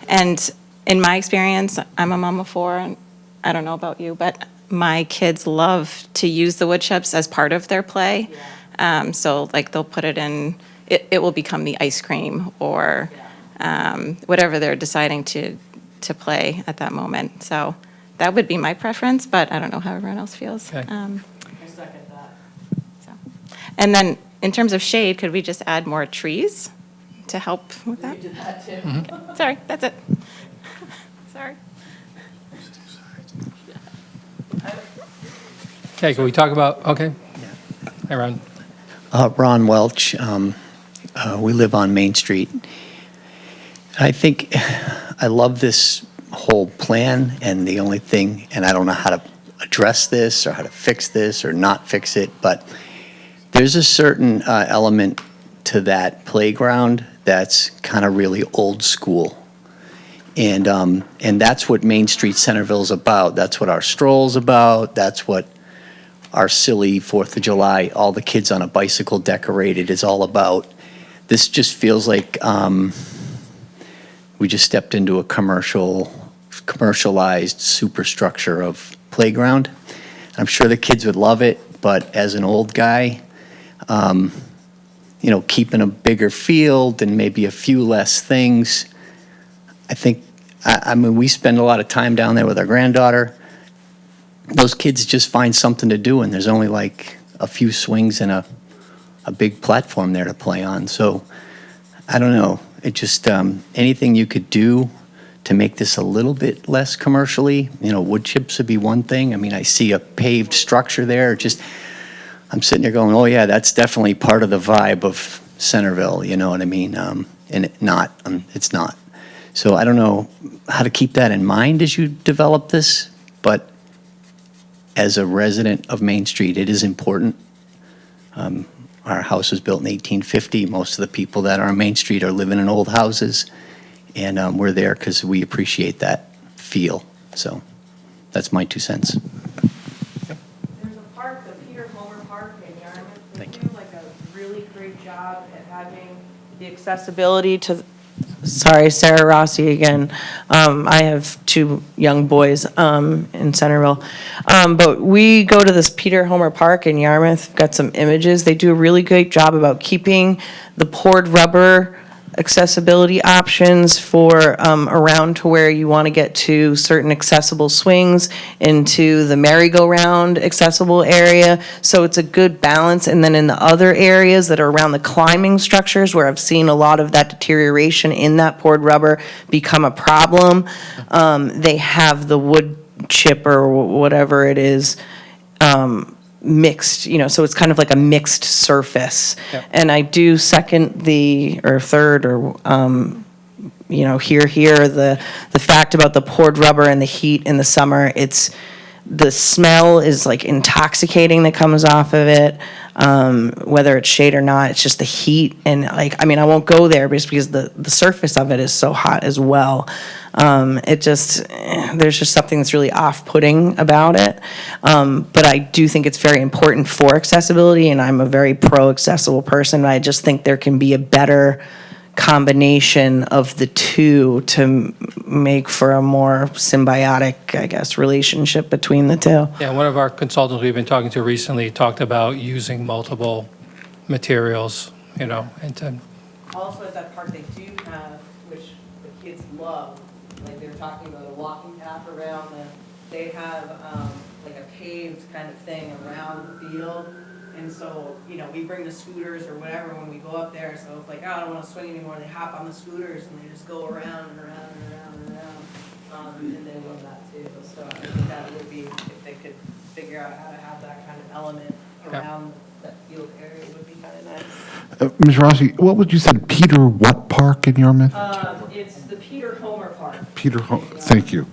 And in my experience, I'm a mom of 4, and I don't know about you, but my kids love to use the wood chips as part of their play. So like they'll put it in, it will become the ice cream or whatever they're deciding to play at that moment. So that would be my preference, but I don't know how everyone else feels. Okay. I second that. So. And then in terms of shade, could we just add more trees to help with that? We did that too. Sorry, that's it. Sorry. Okay, can we talk about, okay. Hi, Ron. Ron Welch. We live on Main Street. I think I love this whole plan, and the only thing, and I don't know how to address this or how to fix this or not fix it, but there's a certain element to that playground that's kind of really old school. And that's what Main Street Centerville is about. That's what our stroll's about. That's what our silly 4th of July, all the kids on a bicycle decorated is all about. This just feels like we just stepped into a commercialized superstructure of playground. I'm sure the kids would love it, but as an old guy, keeping a bigger field and maybe a few less things, I think, we spend a lot of time down there with our granddaughter. Those kids just find something to do, and there's only like a few swings and a big platform there to play on. So I don't know. It just, anything you could do to make this a little bit less commercially, wood chips would be one thing. I see a paved structure there. I'm sitting there going, oh yeah, that's definitely part of the vibe of Centerville, you know what I mean? And it's not. So I don't know how to keep that in mind as you develop this, but as a resident of Main Street, it is important. Our house was built in 1850. Most of the people that are on Main Street are living in old houses, and we're there because we appreciate that feel. So that's my 2 cents. There's a park, the Peter Homer Park in Yarmouth. They do like a really great job at having the accessibility to. Sorry, Sarah Rossi again. I have 2 young boys in Centerville. But we go to this Peter Homer Park in Yarmouth, got some images. They do a really great job about keeping the poured rubber accessibility options for around to where you want to get to certain accessible swings into the merry-go-round accessible area. So it's a good balance. And then in the other areas that are around the climbing structures where I've seen a lot of that deterioration in that poured rubber become a problem, they have the wood chip or whatever it is mixed, so it's kind of like a mixed surface. Yep. And I do second third the fact about the poured rubber and the heat in the summer. The smell is like intoxicating that comes off of it, whether it's shade or not. It's just the heat, and I won't go there because the surface of it is so hot as well. There's just something that's really off-putting about it. But I do think it's very important for accessibility, and I'm a very pro-accessible person. I just think there can be a better combination of the two to make for a more symbiotic, I guess, relationship between the two. Yeah, one of our consultants we've been talking to recently talked about using multiple materials, and to, Also at that park, they do have kids love, like they were talking about a walking path around they have, like a paved kind of thing around the field. And so, we bring the scooters or whatever when we go up there, so if like, oh, I don't wanna swing anymore, they hop on the scooters and they just go around and around and around and around. And they love that too, so I think that would be, if they could figure out how to have that kind of element around that field area, would be kinda nice. Ms. Rossi, what would you say, Peter what park in Yarmouth? It's the Peter Homer Park. Thank you.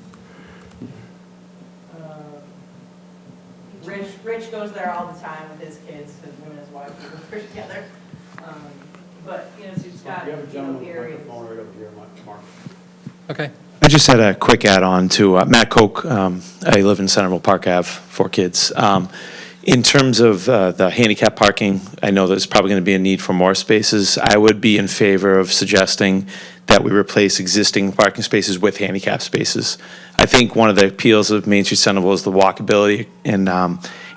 Rich goes there all the time with his kids, him and his wife go together. But, so it's got, We have a gentleman with a areas. microphone right over here, Mark. Okay. I just had a quick add-on to Matt Koch. I live in Centerville Park Ave, 4 kids. In terms of the handicap parking, I know there's probably going to be a need for more spaces. I would be in favor of suggesting that we replace existing parking spaces with handicap spaces. I think one of the appeals of Main Street Centerville is the walkability. And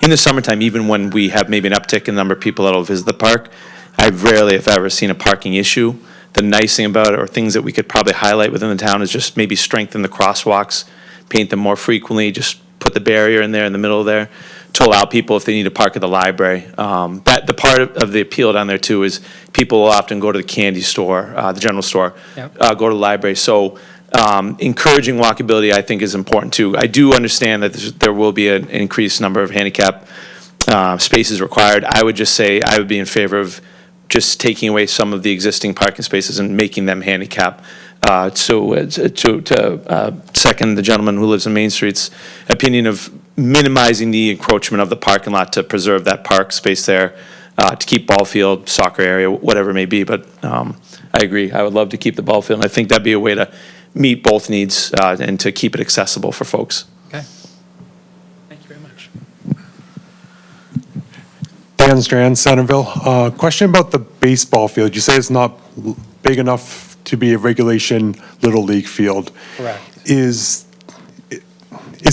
in the summertime, even when we have maybe an uptick in the number of people that will visit the park, I rarely, if ever, seen a parking issue. The nice thing about it, or things that we could probably highlight within the town, is just maybe strengthen the crosswalks, paint them more frequently, just put the barrier in there in the middle there to allow people, if they need to park at the library. That the part of the appeal down there too is people will often go to the candy store, the general store, go to the library. So encouraging walkability, I think, is important too. I do understand that there will be an increased number of handicap spaces required. I would just say I would be in favor of just taking away some of the existing parking spaces and making them handicap. To second the gentleman who lives in Main Street's opinion of minimizing the encroachment of the parking lot to preserve that park space there, to keep ball field, soccer area, whatever it may be. But I agree. I would love to keep the ball field. And I think that'd be a way to meet both needs and to keep it accessible for folks. Okay. Thank you very much. Dan Strand, Centerville. Question about the baseball field. You say it's not big enough to be a regulation Little League field. Correct. Is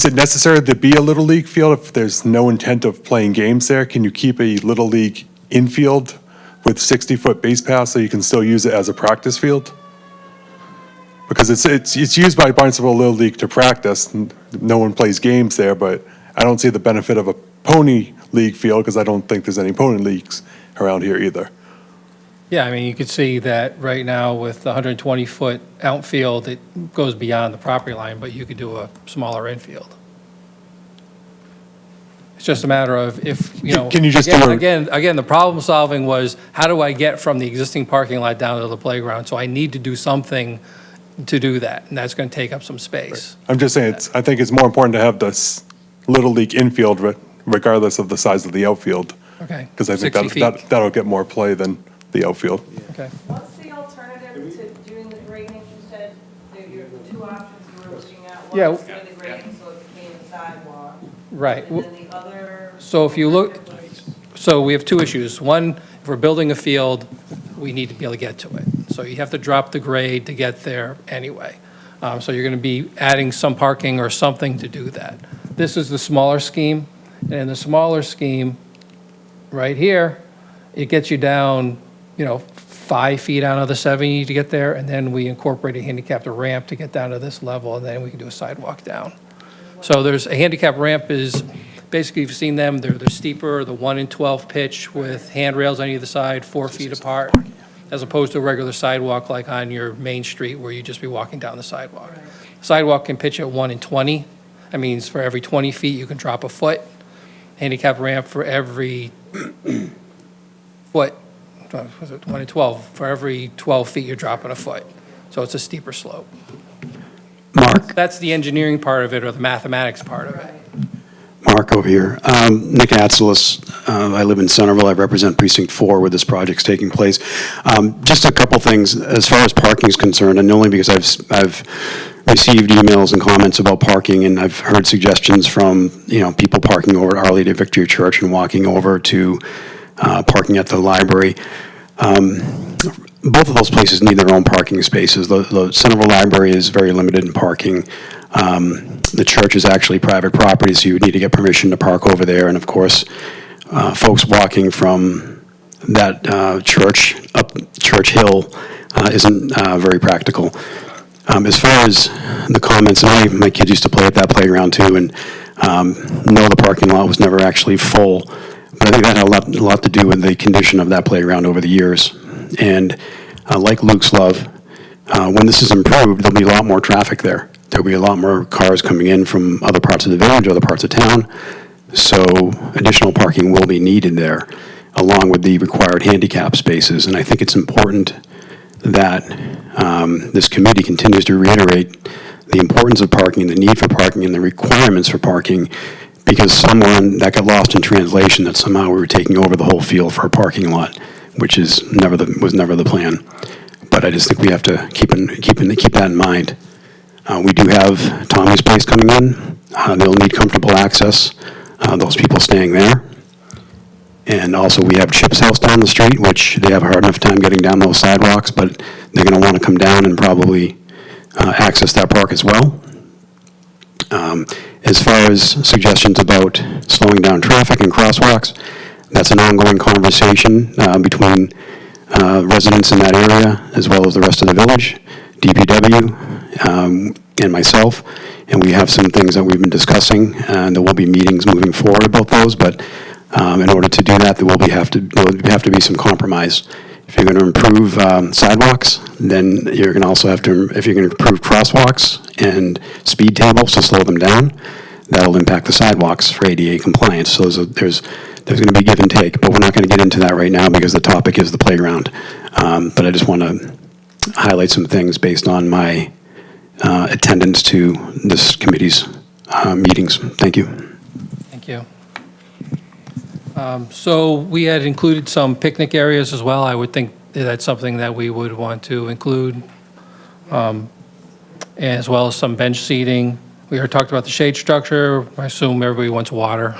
it necessary to be a Little League field if there's no intent of playing games there? Can you keep a Little League infield with 60-foot base paths so you can still use it as a practice field? Because it's used by Barnstable Little League to practice. No one plays games there, but I don't see the benefit of a pony league field because I don't think there's any pony leagues around here either. Yeah, I mean, you could see that right now with the 120-foot outfield, it goes beyond the property line, but you could do a smaller infield. It's just a matter of if, Can you just again, the problem solving was, how do I get from the existing parking lot down to the playground? So I need to do something to do that, and that's going to take up some space. I'm just saying, I think it's more important to have this Little League infield regardless of the size of the outfield. Okay. Because I think 60 feet. that'll get more play than the outfield. Okay. What's the alternative to doing the grading? You said there are 2 options you were looking at. Yeah. One is doing the grading so it became a sidewalk. Right. And then the other. So if you look, so we have 2 issues. One, if we're building a field, we need to be able to get to it. So you have to drop the grade to get there anyway. So you're going to be adding some parking or something to do that. This is the smaller scheme. And in the smaller scheme, right here, it gets you down, 5 feet out of the 70 to get there, and then we incorporate a handicapped ramp to get down to this level, and then we can do a sidewalk down. So there's a handicap ramp is, basically, you've seen them, they're steeper, the 1 in 12 pitch with handrails on either side, 4 feet apart, as opposed to a regular sidewalk like on your main street where you just be walking down the sidewalk. Sidewalk can pitch at 1 in 20. That means for every 20 feet, you can drop a foot. Handicap ramp for every foot, was it 1 in 12? For every 12 feet, you're dropping a foot. So it's a steeper slope. Mark. That's the engineering part of it, or the mathematics part of it. Mark over here. Nick Atzelis. I live in Centerville. I represent Precinct 4 where this project's taking place. Just a couple things as far as parking is concerned, and only because I've received emails and comments about parking, and I've heard suggestions from people parking over at Our Lady of Victory Church and walking over to parking at the library. Both of those places need their own parking spaces. The Centerville Library is very limited in parking. The church is actually private property, so you would need to get permission to park over there. And of course, folks walking from that church up Church Hill isn't very practical. As far as the comments, my kids used to play at that playground too, and no, the parking lot was never actually full. But I think that had a lot to do with the condition of that playground over the years. And like Luke's Love, when this is improved, there'll be a lot more traffic there. There'll be a lot more cars coming in from other parts of the village, other parts of town. So additional parking will be needed there, along with the required handicap spaces. And I think it's important that this committee continues to reiterate the importance of parking, the need for parking, and the requirements for parking, because someone that got lost in translation that somehow we were taking over the whole field for a parking lot, which was never the plan. But I just think we have to keep that in mind. We do have Tommy's Place coming in. They'll need comfortable access, those people staying there. And also we have Chip's house down the street, which they have a hard enough time getting down those sidewalks, but they're going to want to come down and probably access that park as well. As far as suggestions about slowing down traffic and crosswalks, that's an ongoing conversation between residents in that area as well as the rest of the village, DPW, and myself. And we have some things that we've been discussing, and there will be meetings moving forward about those, but in order to do that, there will have to be some compromise. If you're going to improve sidewalks, then you're going to also have to, if you're going to improve crosswalks and speed tables to slow them down, that'll impact the sidewalks for ADA compliance. So there's going to be give and take, but we're not going to get into that right now because the topic is the playground. But I just want to highlight some things based on my attendance to this committee's meetings. Thank you. Thank you. So we had included some picnic areas as well. I would think that's something that we would want to include, as well as some bench seating. We already talked about the shade structure. I assume everybody wants water.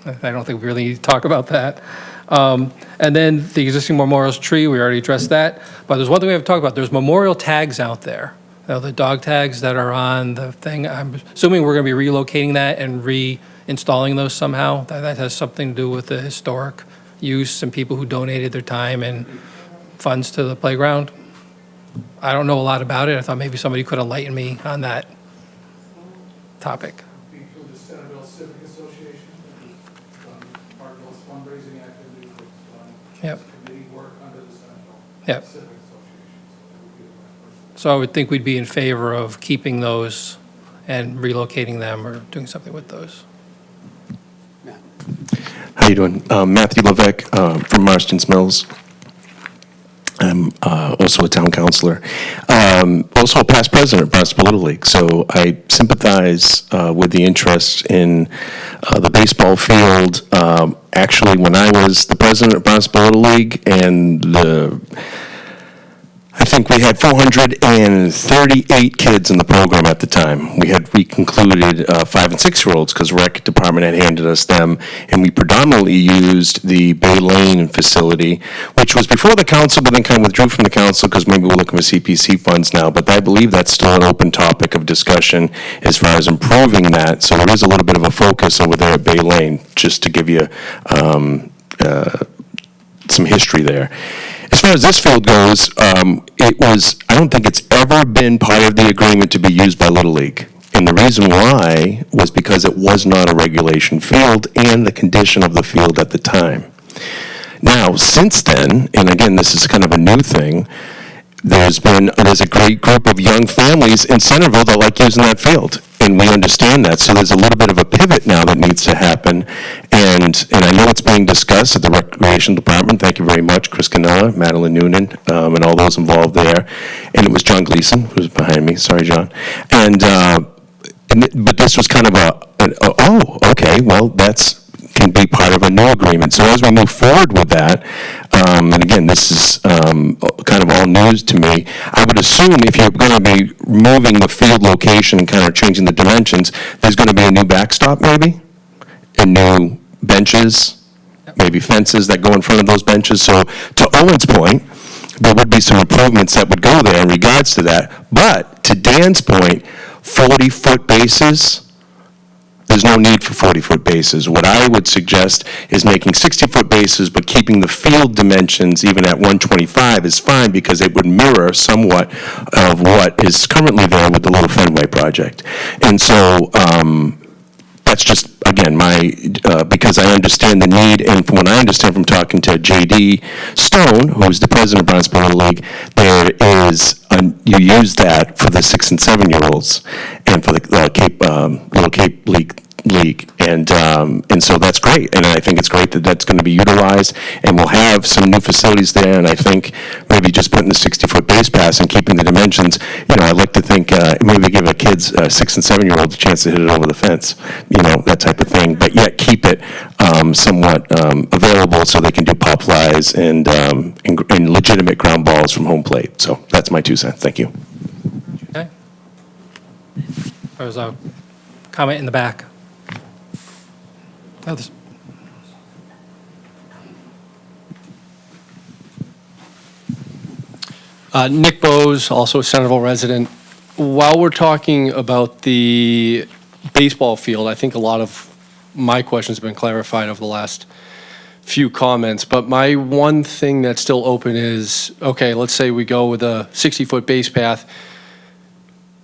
I don't think we really need to talk about that. And then the existing memorials tree, we already addressed that. But there's one thing we haven't talked about. There's memorial tags out there. You know, the dog tags that are on the thing. I'm assuming we're going to be relocating that and reinstalling those somehow. That has something to do with the historic use and people who donated their time and funds to the playground. I don't know a lot about it. I thought maybe somebody could enlighten me on that topic. Through the Centerville Civic Association, part of those fundraising activities that Yep. committee work under the Centerville Yep. Civic Association. So I would think we'd be in favor of keeping those and relocating them or doing something with those. How you doing? Matthew Levesque from Marston's Mills. I'm also a town councilor. Also a past president of Barnstable Little League, so I sympathize with the interest in the baseball field. Actually, when I was the president of Barnstable Little League, and I think we had 438 kids in the program at the time. We concluded 5 and 6-year-olds because rec department had handed us them, and we predominantly used the Bay Lane facility, which was before the council, but then kind of withdrew from the council because maybe we're looking for CPC funds now. But I believe that's still an open topic of discussion as far as improving that. So there is a little bit of a focus over there at Bay Lane, just to give you some history there. As far as this field goes, I don't think it's ever been part of the agreement to be used by Little League. And the reason why was because it was not a regulation field and the condition of the field at the time. Now, since then, and again, this is kind of a new thing, there's a great group of young families in Centerville that like using that field, and we understand that. So there's a little bit of a pivot now that needs to happen, and I know it's being discussed at the Recreation Department. Thank you very much, Chris Canella, Madeline Noonan, and all those involved there. And it was John Gleason who was behind me. Sorry, John. But this was kind of okay, well, can be part of a new agreement. So as we move forward with that, and again, this is kind of all news to me, I would assume if you're going to be moving the field location and kind of changing the dimensions, there's going to be a new backstop maybe, and new benches, maybe fences that go in front of those benches. So to Owen's point, there would be some improvements that would go there in regards to that. But to Dan's point, 40-foot bases, there's no need for 40-foot bases. What I would suggest is making 60-foot bases, but keeping the field dimensions even at 125 is fine, because it would mirror somewhat of what is currently there with the Little Fenway project. And so, that's just, again, because I understand the need, and from what I understand from talking to J.D. Stone, who's the president of Barnstable Little League, there is, you use that for the 6 and 7-year-olds, and for the Little Cape League, and so that's great, and I think it's great that that's going to be utilized, and we'll have some new facilities there, and I think maybe just putting the 60-foot base pass and keeping the dimensions, I'd like to think maybe give a kid's 6 and 7-year-old a chance to hit it over the fence, that type of thing, but yet keep it somewhat available so they can do pop flies and legitimate ground balls from home plate. So that's my 2 cents. Thank you. Okay. There was a comment in the back. Oh, this- Nick Bose, also a Centerville resident. While we're talking about the baseball field, I think a lot of my questions have been clarified over the last few comments, but my one thing that's still open is, okay, let's say we go with a 60-foot base path.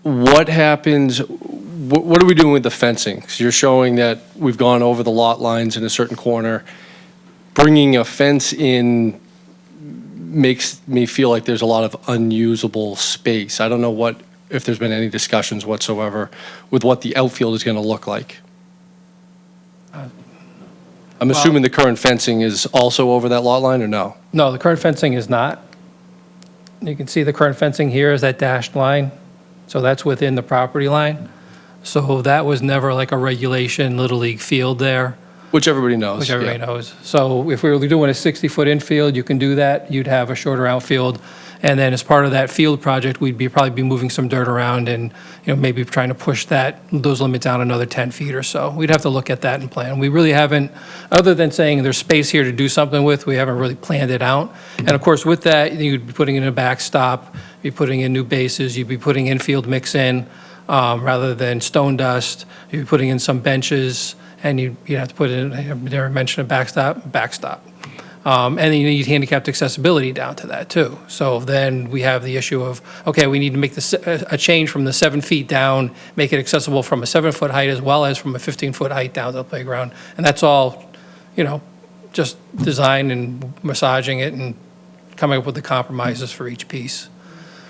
What happens, what are we doing with the fencing? 'Cause you're showing that we've gone over the lot lines in a certain corner. Bringing a fence in makes me feel like there's a lot of unusable space. I don't know if there's been any discussions whatsoever with what the outfield is going to look like. I'm assuming the current fencing is also over that lot line, or no? No, the current fencing is not. You can see the current fencing here is that dashed line, so that's within the property line. So that was never like a regulation Little League field there. Which everybody knows. Which everybody yeah. knows. So if we were doing a 60-foot infield, you can do that. You'd have a shorter outfield. And then as part of that field project, we'd probably be moving some dirt around and, maybe trying to push those limits down another 10 feet or so. We'd have to look at that and plan. We really haven't, other than saying there's space here to do something with, we haven't really planned it out. And of course, with that, you'd be putting in a backstop, be putting in new bases, you'd be putting infield mix in, rather than stone dust. You'd be putting in some benches, and you'd have to put in, I never mentioned a backstop. And then you need handicapped accessibility down to that too. So then we have the issue of, okay, we need to make a change from the 7 feet down, make it accessible from a 7-foot height as well as from a 15-foot height down to the playground. And that's all, just design and massaging it and coming up with the compromises for each piece.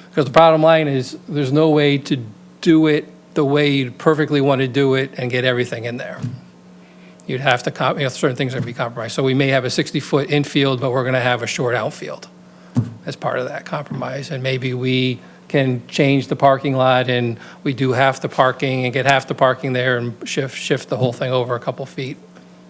Because the bottom line is, there's no way to do it the way you'd perfectly want to do it and get everything in there. You'd have to, certain things are going to be compromised. So we may have a 60-foot infield, but we're going to have a short outfield as part of that compromise. And maybe we can change the parking lot and we do half the parking and get half the parking there and shift the whole thing over a couple feet.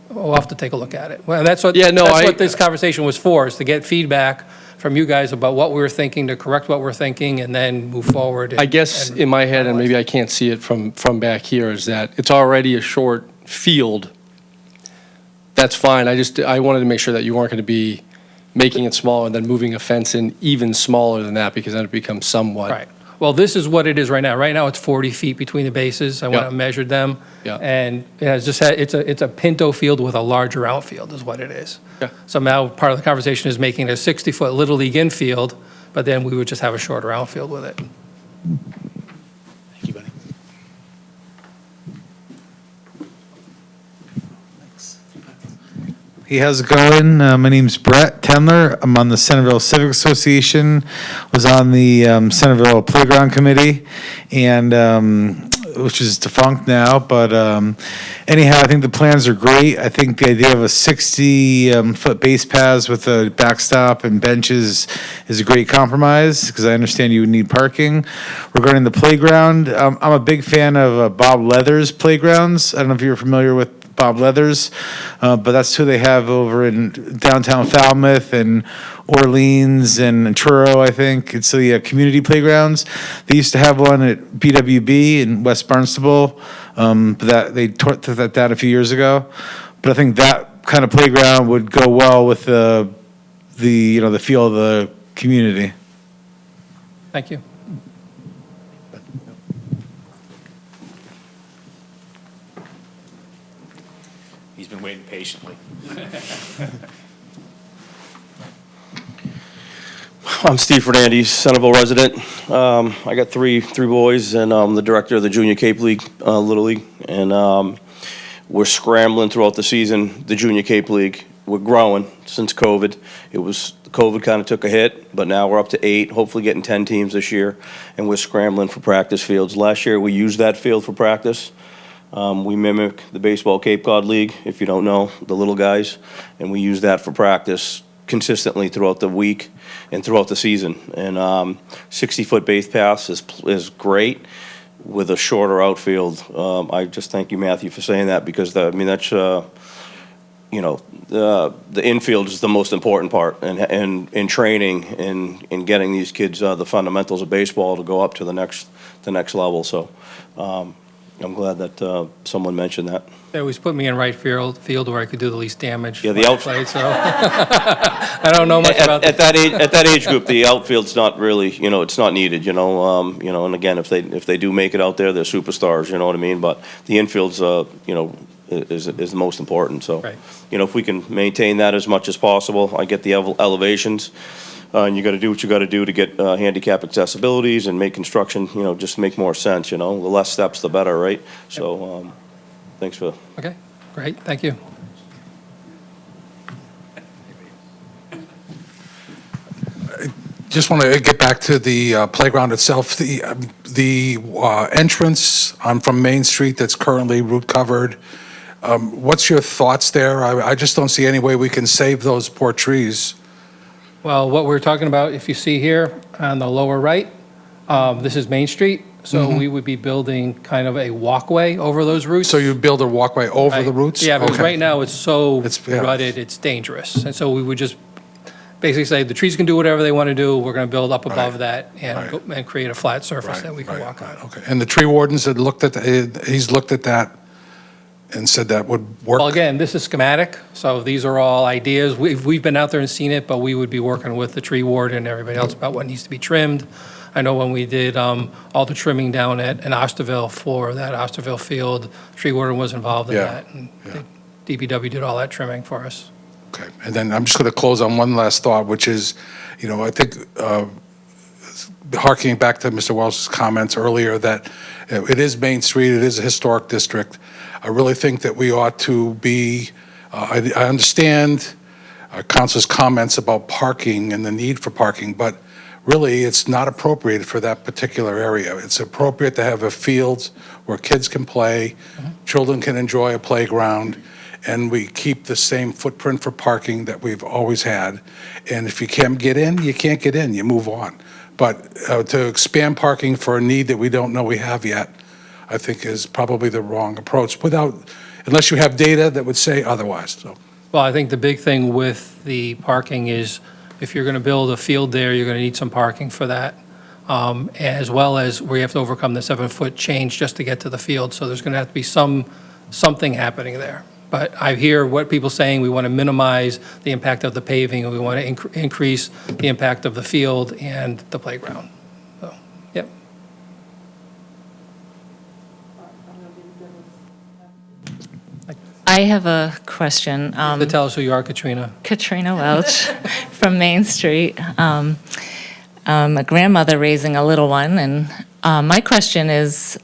We'll have to take a look at it. Well, that's what this conversation was for, is to get feedback from you guys about what we were thinking, to correct what we're thinking, and then move forward. I guess in my head, and maybe I can't see it from back here, is that it's already a short field. That's fine. I wanted to make sure that you weren't going to be making it smaller and then moving a fence in even smaller than that, because then it becomes somewhat. Right. Well, this is what it is right now. Right now, it's 40 feet between the bases. I went out and measured them. Yeah. And it has it's a pinto field with a larger outfield is what it is. Yeah. So now part of the conversation is making a 60-foot Little League infield, but then we would just have a shorter outfield with it. Thank you, buddy. Hey, how's it going? My name's Brett Tendler. I'm on the Centerville Civic Association, was on the Centerville Playground Committee, and which is defunct now, but anyhow, I think the plans are great. I think the idea of a 60-foot base paths with a backstop and benches is a great compromise, because I understand you would need parking. Regarding the playground, I'm a big fan of Bob Leather's playgrounds. I don't know if you're familiar with Bob Leathers, but that's who they have over in downtown Falmouth and Orleans and Truro, I think. It's the community playgrounds. They used to have one at BWB in West Barnstable, but they took that down a few years ago. But I think that kind of playground would go well with the feel of the community. Thank you. been waiting patiently. I'm Steve Fernandes, Centerville resident. I got three boys, and I'm the director of the Junior Cape League, Little League. And we're scrambling throughout the season, the Junior Cape League. We're growing since COVID. COVID kind of took a hit, but now we're up to 8, hopefully getting 10 teams this year, and we're scrambling for practice fields. Last year, we used that field for practice. We mimic the Baseball Cape Cod League, if you don't know, the little guys, and we use that for practice consistently throughout the week and throughout the season. And 60-foot base paths is great with a shorter outfield. I just thank you, Matthew, for saying that, because that's the infield is the most important part, and in training and in getting these kids the fundamentals of baseball to go up to the next level. So I'm glad that someone mentioned that. They always put me in right field where I could do the least damage. Yeah, the when I outfield. played, so I don't know much about At that age group, the outfield's not really, it's not needed, and again, if they do make it out there, they're superstars, you know what I mean? But the infield's, is the most important, so. Right. If we can maintain that as much as possible, I get the elevations, and you gotta do what you gotta do to get handicap accessibilities and make construction, just make more sense, the less steps, the better, right? So, thanks for. Okay, great, thank you. Just want to get back to the playground itself. The entrance from Main Street that's currently root covered, what's your thoughts there? I just don't see any way we can save those poor trees. Well, what we're talking about, if you see here on the lower right, this is Main Street, so we would be building kind of a walkway over those roots. So you build a walkway over the roots? Yeah, because Okay. right now it's so yeah. rutted, it's dangerous. And so we would just basically say, the trees can do whatever they want to do, we're going to build up above that and create a flat surface that we can walk on. Okay. And the tree wardens had looked at, he's looked at that and said that would work? Well, again, this is schematic, so these are all ideas. We've been out there and seen it, but we would be working with the tree warden and everybody else about what needs to be trimmed. I know when we did all the trimming down at Osterville for that Osterville field, tree warden was involved in that. And DPW did all that trimming for us. Okay, and then I'm just going to close on one last thought, which is, I think, harkening back to Mr. Welch's comments earlier, that it is Main Street, it is a historic district. I really think that we ought to be, I understand Council's comments about parking and the need for parking, but really, it's not appropriate for that particular area. It's appropriate to have a field where kids can play, children can enjoy a playground, and we keep the same footprint for parking that we've always had. And if you can't get in, you can't get in, you move on. But to expand parking for a need that we don't know we have yet, I think is probably the wrong approach, unless you have data that would say otherwise, so. Well, I think the big thing with the parking is, if you're going to build a field there, you're going to need some parking for that, as well as we have to overcome the 7-foot change just to get to the field. So there's going to have to be something happening there. But I hear what people are saying. We want to minimize the impact of the paving, and we want to increase the impact of the field and the playground. So, yep. I have a question. Tell us who you are, Katrina. Katrina Welch from Main Street. A grandmother raising a little one, and my question is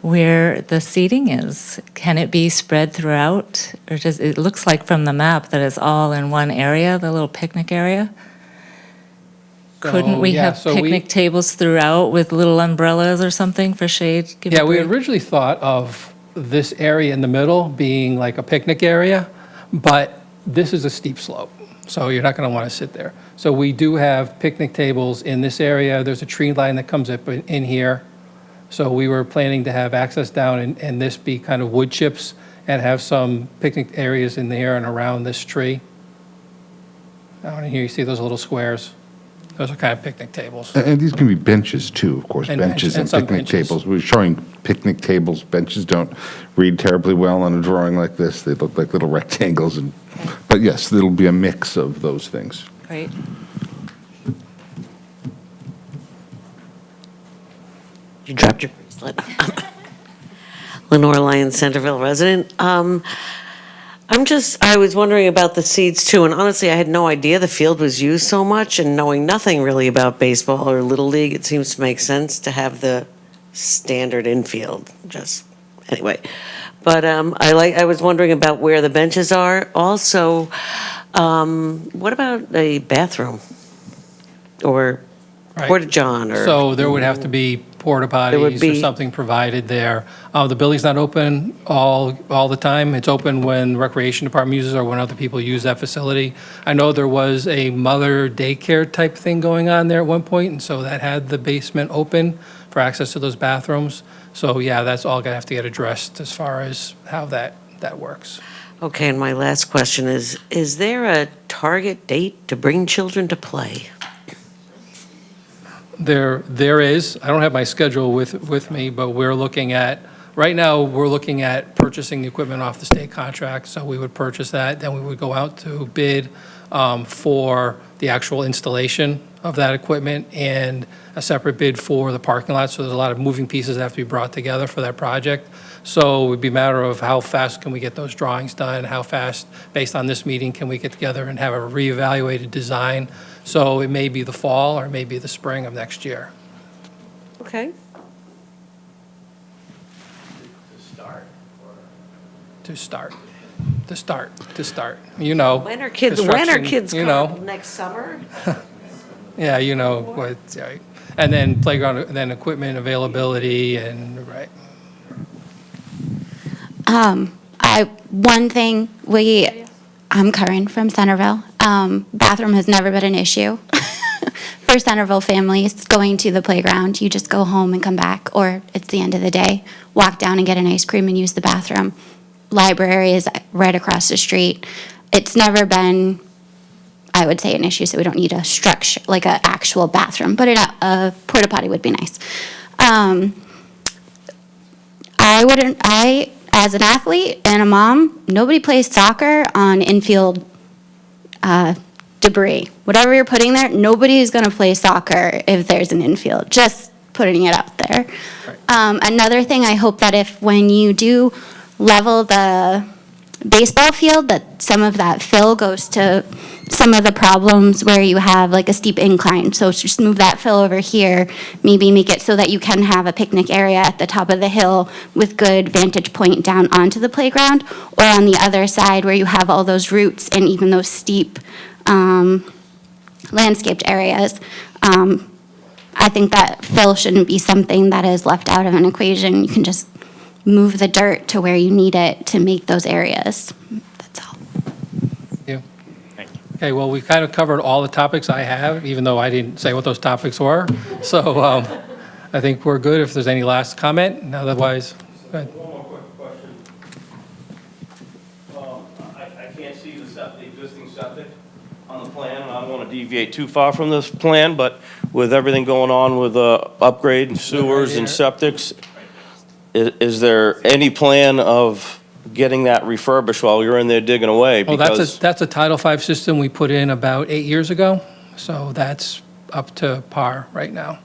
where the seating is. Can it be spread throughout, or it looks like from the map that it's all in one area, the little picnic area? Couldn't we have picnic tables throughout with little umbrellas or something for shade? Yeah, we originally thought of this area in the middle being like a picnic area, but this is a steep slope, so you're not going to want to sit there. So we do have picnic tables in this area. There's a tree line that comes up in here. So we were planning to have access down and this be kind of wood chips and have some picnic areas in there and around this tree. Down in here, you see those little squares? Those are kind of picnic tables. And these can be benches too, of course, And benches and some picnic benches. tables. We're showing picnic tables. Benches don't read terribly well on a drawing like this. They look like little rectangles. But yes, there'll be a mix of those things. Great. You dropped your bracelet. Lenore Lyons, Centerville resident. I was wondering about the seeds too, and honestly, I had no idea the field was used so much, and knowing nothing really about baseball or Little League, it seems to make sense to have the standard infield, anyway. But I was wondering about where the benches are. Also, what about a bathroom? Or Right. porta-john, or? So there would have to be porta potties or be- something provided there. The building's not open all the time. It's open when recreation department uses or when other people use that facility. I know there was a mother daycare type thing going on there at one point, and so that had the basement open for access to those bathrooms. So yeah, that's all gonna have to get addressed as far as how that works. Okay, and my last question is there a target date to bring children to play? There is, I don't have my schedule with me, but right now, we're looking at purchasing the equipment off the state contract, so we would purchase that, then we would go out to bid for the actual installation of that equipment and a separate bid for the parking lot, so there's a lot of moving pieces that have to be brought together for that project. So it would be a matter of how fast can we get those drawings done, how fast, based on this meeting, can we get together and have a reevaluated design. So it may be the fall or it may be the spring of next year. Okay. To start. You know. When are kids construction, you know. coming? Next summer? Yeah, you know, right. And then playground, then equipment availability and, right. One thing, I'm Karen from Centerville. Bathroom has never been an issue for Centerville families going to the playground. You just go home and come back, or it's the end of the day, walk down and get an ice cream and use the bathroom. Library is right across the street. It's never been, I would say, an issue, so we don't need a structure, like an actual bathroom, but a porta potty would be nice. As an athlete and a mom, nobody plays soccer on infield debris. Whatever you're putting there, nobody's going to play soccer if there's an infield. Just putting it out there. Another thing, I hope that when you do level the baseball field, that some of that fill goes to some of the problems where you have like a steep incline. So just move that fill over here, maybe make it so that you can have a picnic area at the top of the hill with good vantage point down onto the playground, or on the other side where you have all those roots and even those steep landscaped areas. I think that fill shouldn't be something that is left out of an equation. You can just move the dirt to where you need it to make those areas. That's all. Yeah. Okay, well, we've kind of covered all the topics I have, even though I didn't say what those topics were. So I think we're good if there's any last comment, and otherwise, go ahead. One more quick question. I can't see the existing septic on the plan, and I don't want to deviate too far from this plan, but with everything going on with upgrade and sewers and septics, is there any plan of getting that refurbished while you're in there digging away? Well, Because that's a Title V system we put in about 8 years ago, so that's up to par right now.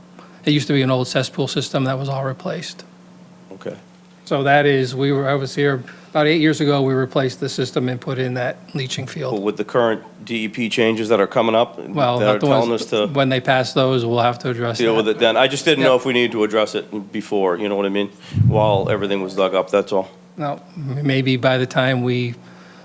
It used to be an old cesspool system that was all replaced. Okay. So that is, I was here about 8 years ago, we replaced the system and put in that leaching field. with the current DEP changes that are coming up, Well, that are not the telling ones, us to when they pass those, we'll have to address deal with that. it then. I just didn't know Yep. if we needed to address it before, you know what I mean? While everything was dug up, that's all. No, maybe by the time we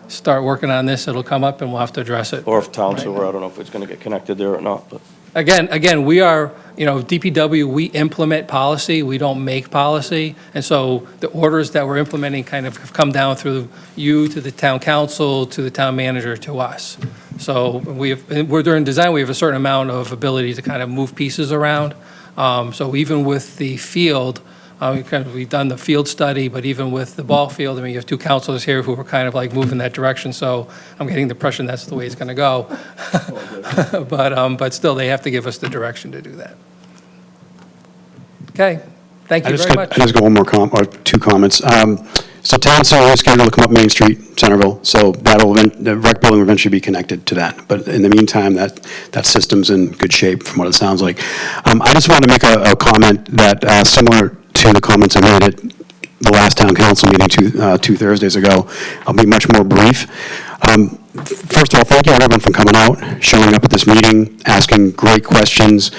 start working on this, it'll come up and we'll have to address it. Or if town Right. sewer, I don't know if it's going to get connected there or not, but. Again, we are, DPW, we implement policy, we don't make policy. And so the orders that we're implementing kind of have come down through you to the town council, to the town manager, to us. So we're during design, we have a certain amount of ability to kind of move pieces around. So even with the field, we've done the field study, but even with the ball field, you have two counselors here who are kind of like moving that direction, so I'm getting the impression that's the way it's going to go. But still, they have to give us the direction to do that. Okay, thank you very much. I just got one more or two comments. So town center is scheduled to come up Main Street, Centerville, so the rec building will eventually be connected to that. But in the meantime, that system's in good shape from what it sounds like. I just want to make a comment that similar to the comments I made the last town council meeting two Thursdays ago. I'll be much more brief. First of all, thank you everyone for coming out, showing up at this meeting, asking great questions,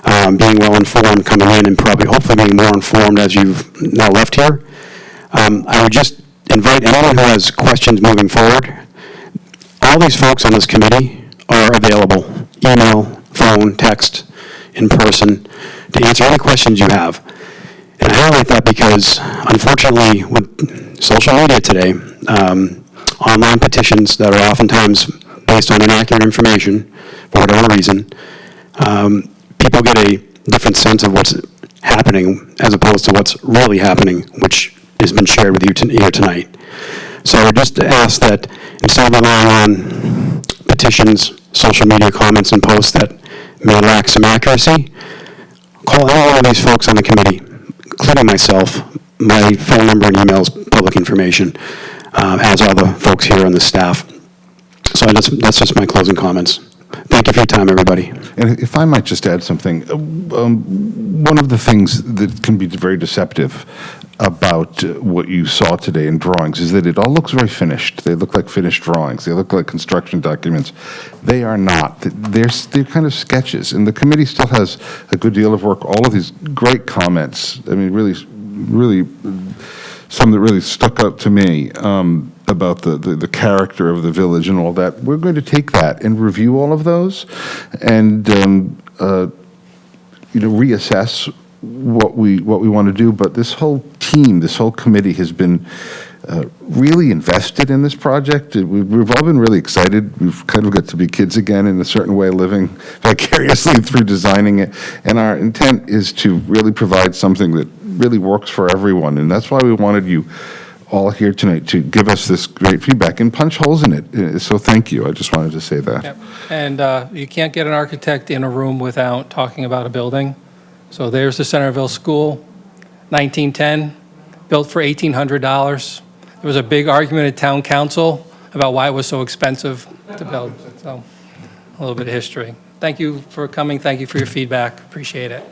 being well informed, coming in, and probably hopefully being more informed as you've now left here. I would just invite anyone who has questions moving forward. All these folks on this committee are available, email, phone, text, in person, to answer any questions you have. And I highlight that because, unfortunately, with social media today, online petitions that are oftentimes based on inaccurate information, for whatever reason, people get a different sense of what's happening as opposed to what's really happening, which has been shared with you here tonight. So I would just ask that instead of relying on petitions, social media comments, and posts that may lack some accuracy, call any one of these folks on the committee, including myself. My phone number and email is public information, as are the folks here on the staff. So that's just my closing comments. Thank you for your time, everybody. And if I might just add something, one of the things that can be very deceptive about what you saw today in drawings is that it all looks very finished. They look like finished drawings. They look like construction documents. They are not. They're kind of sketches, and the committee still has a good deal of work. All of these great comments, I mean, really, some that really stuck out to me about the character of the village and all that. We're going to take that and review all of those and reassess what we want to do. But this whole team, this whole committee has been really invested in this project. We've all been really excited. We've kind of got to be kids again in a certain way, living vicariously through designing it. And our intent is to really provide something that really works for everyone. And that's why we wanted you all here tonight to give us this great feedback and punch holes in it. So thank you. I just wanted to say that. Yep. And you can't get an architect in a room without talking about a building. So there's the Centerville School, 1910, built for $1,800. There was a big argument at town council about why it was so expensive to build. So a little bit of history. Thank you for coming. Thank you for your feedback. Appreciate it.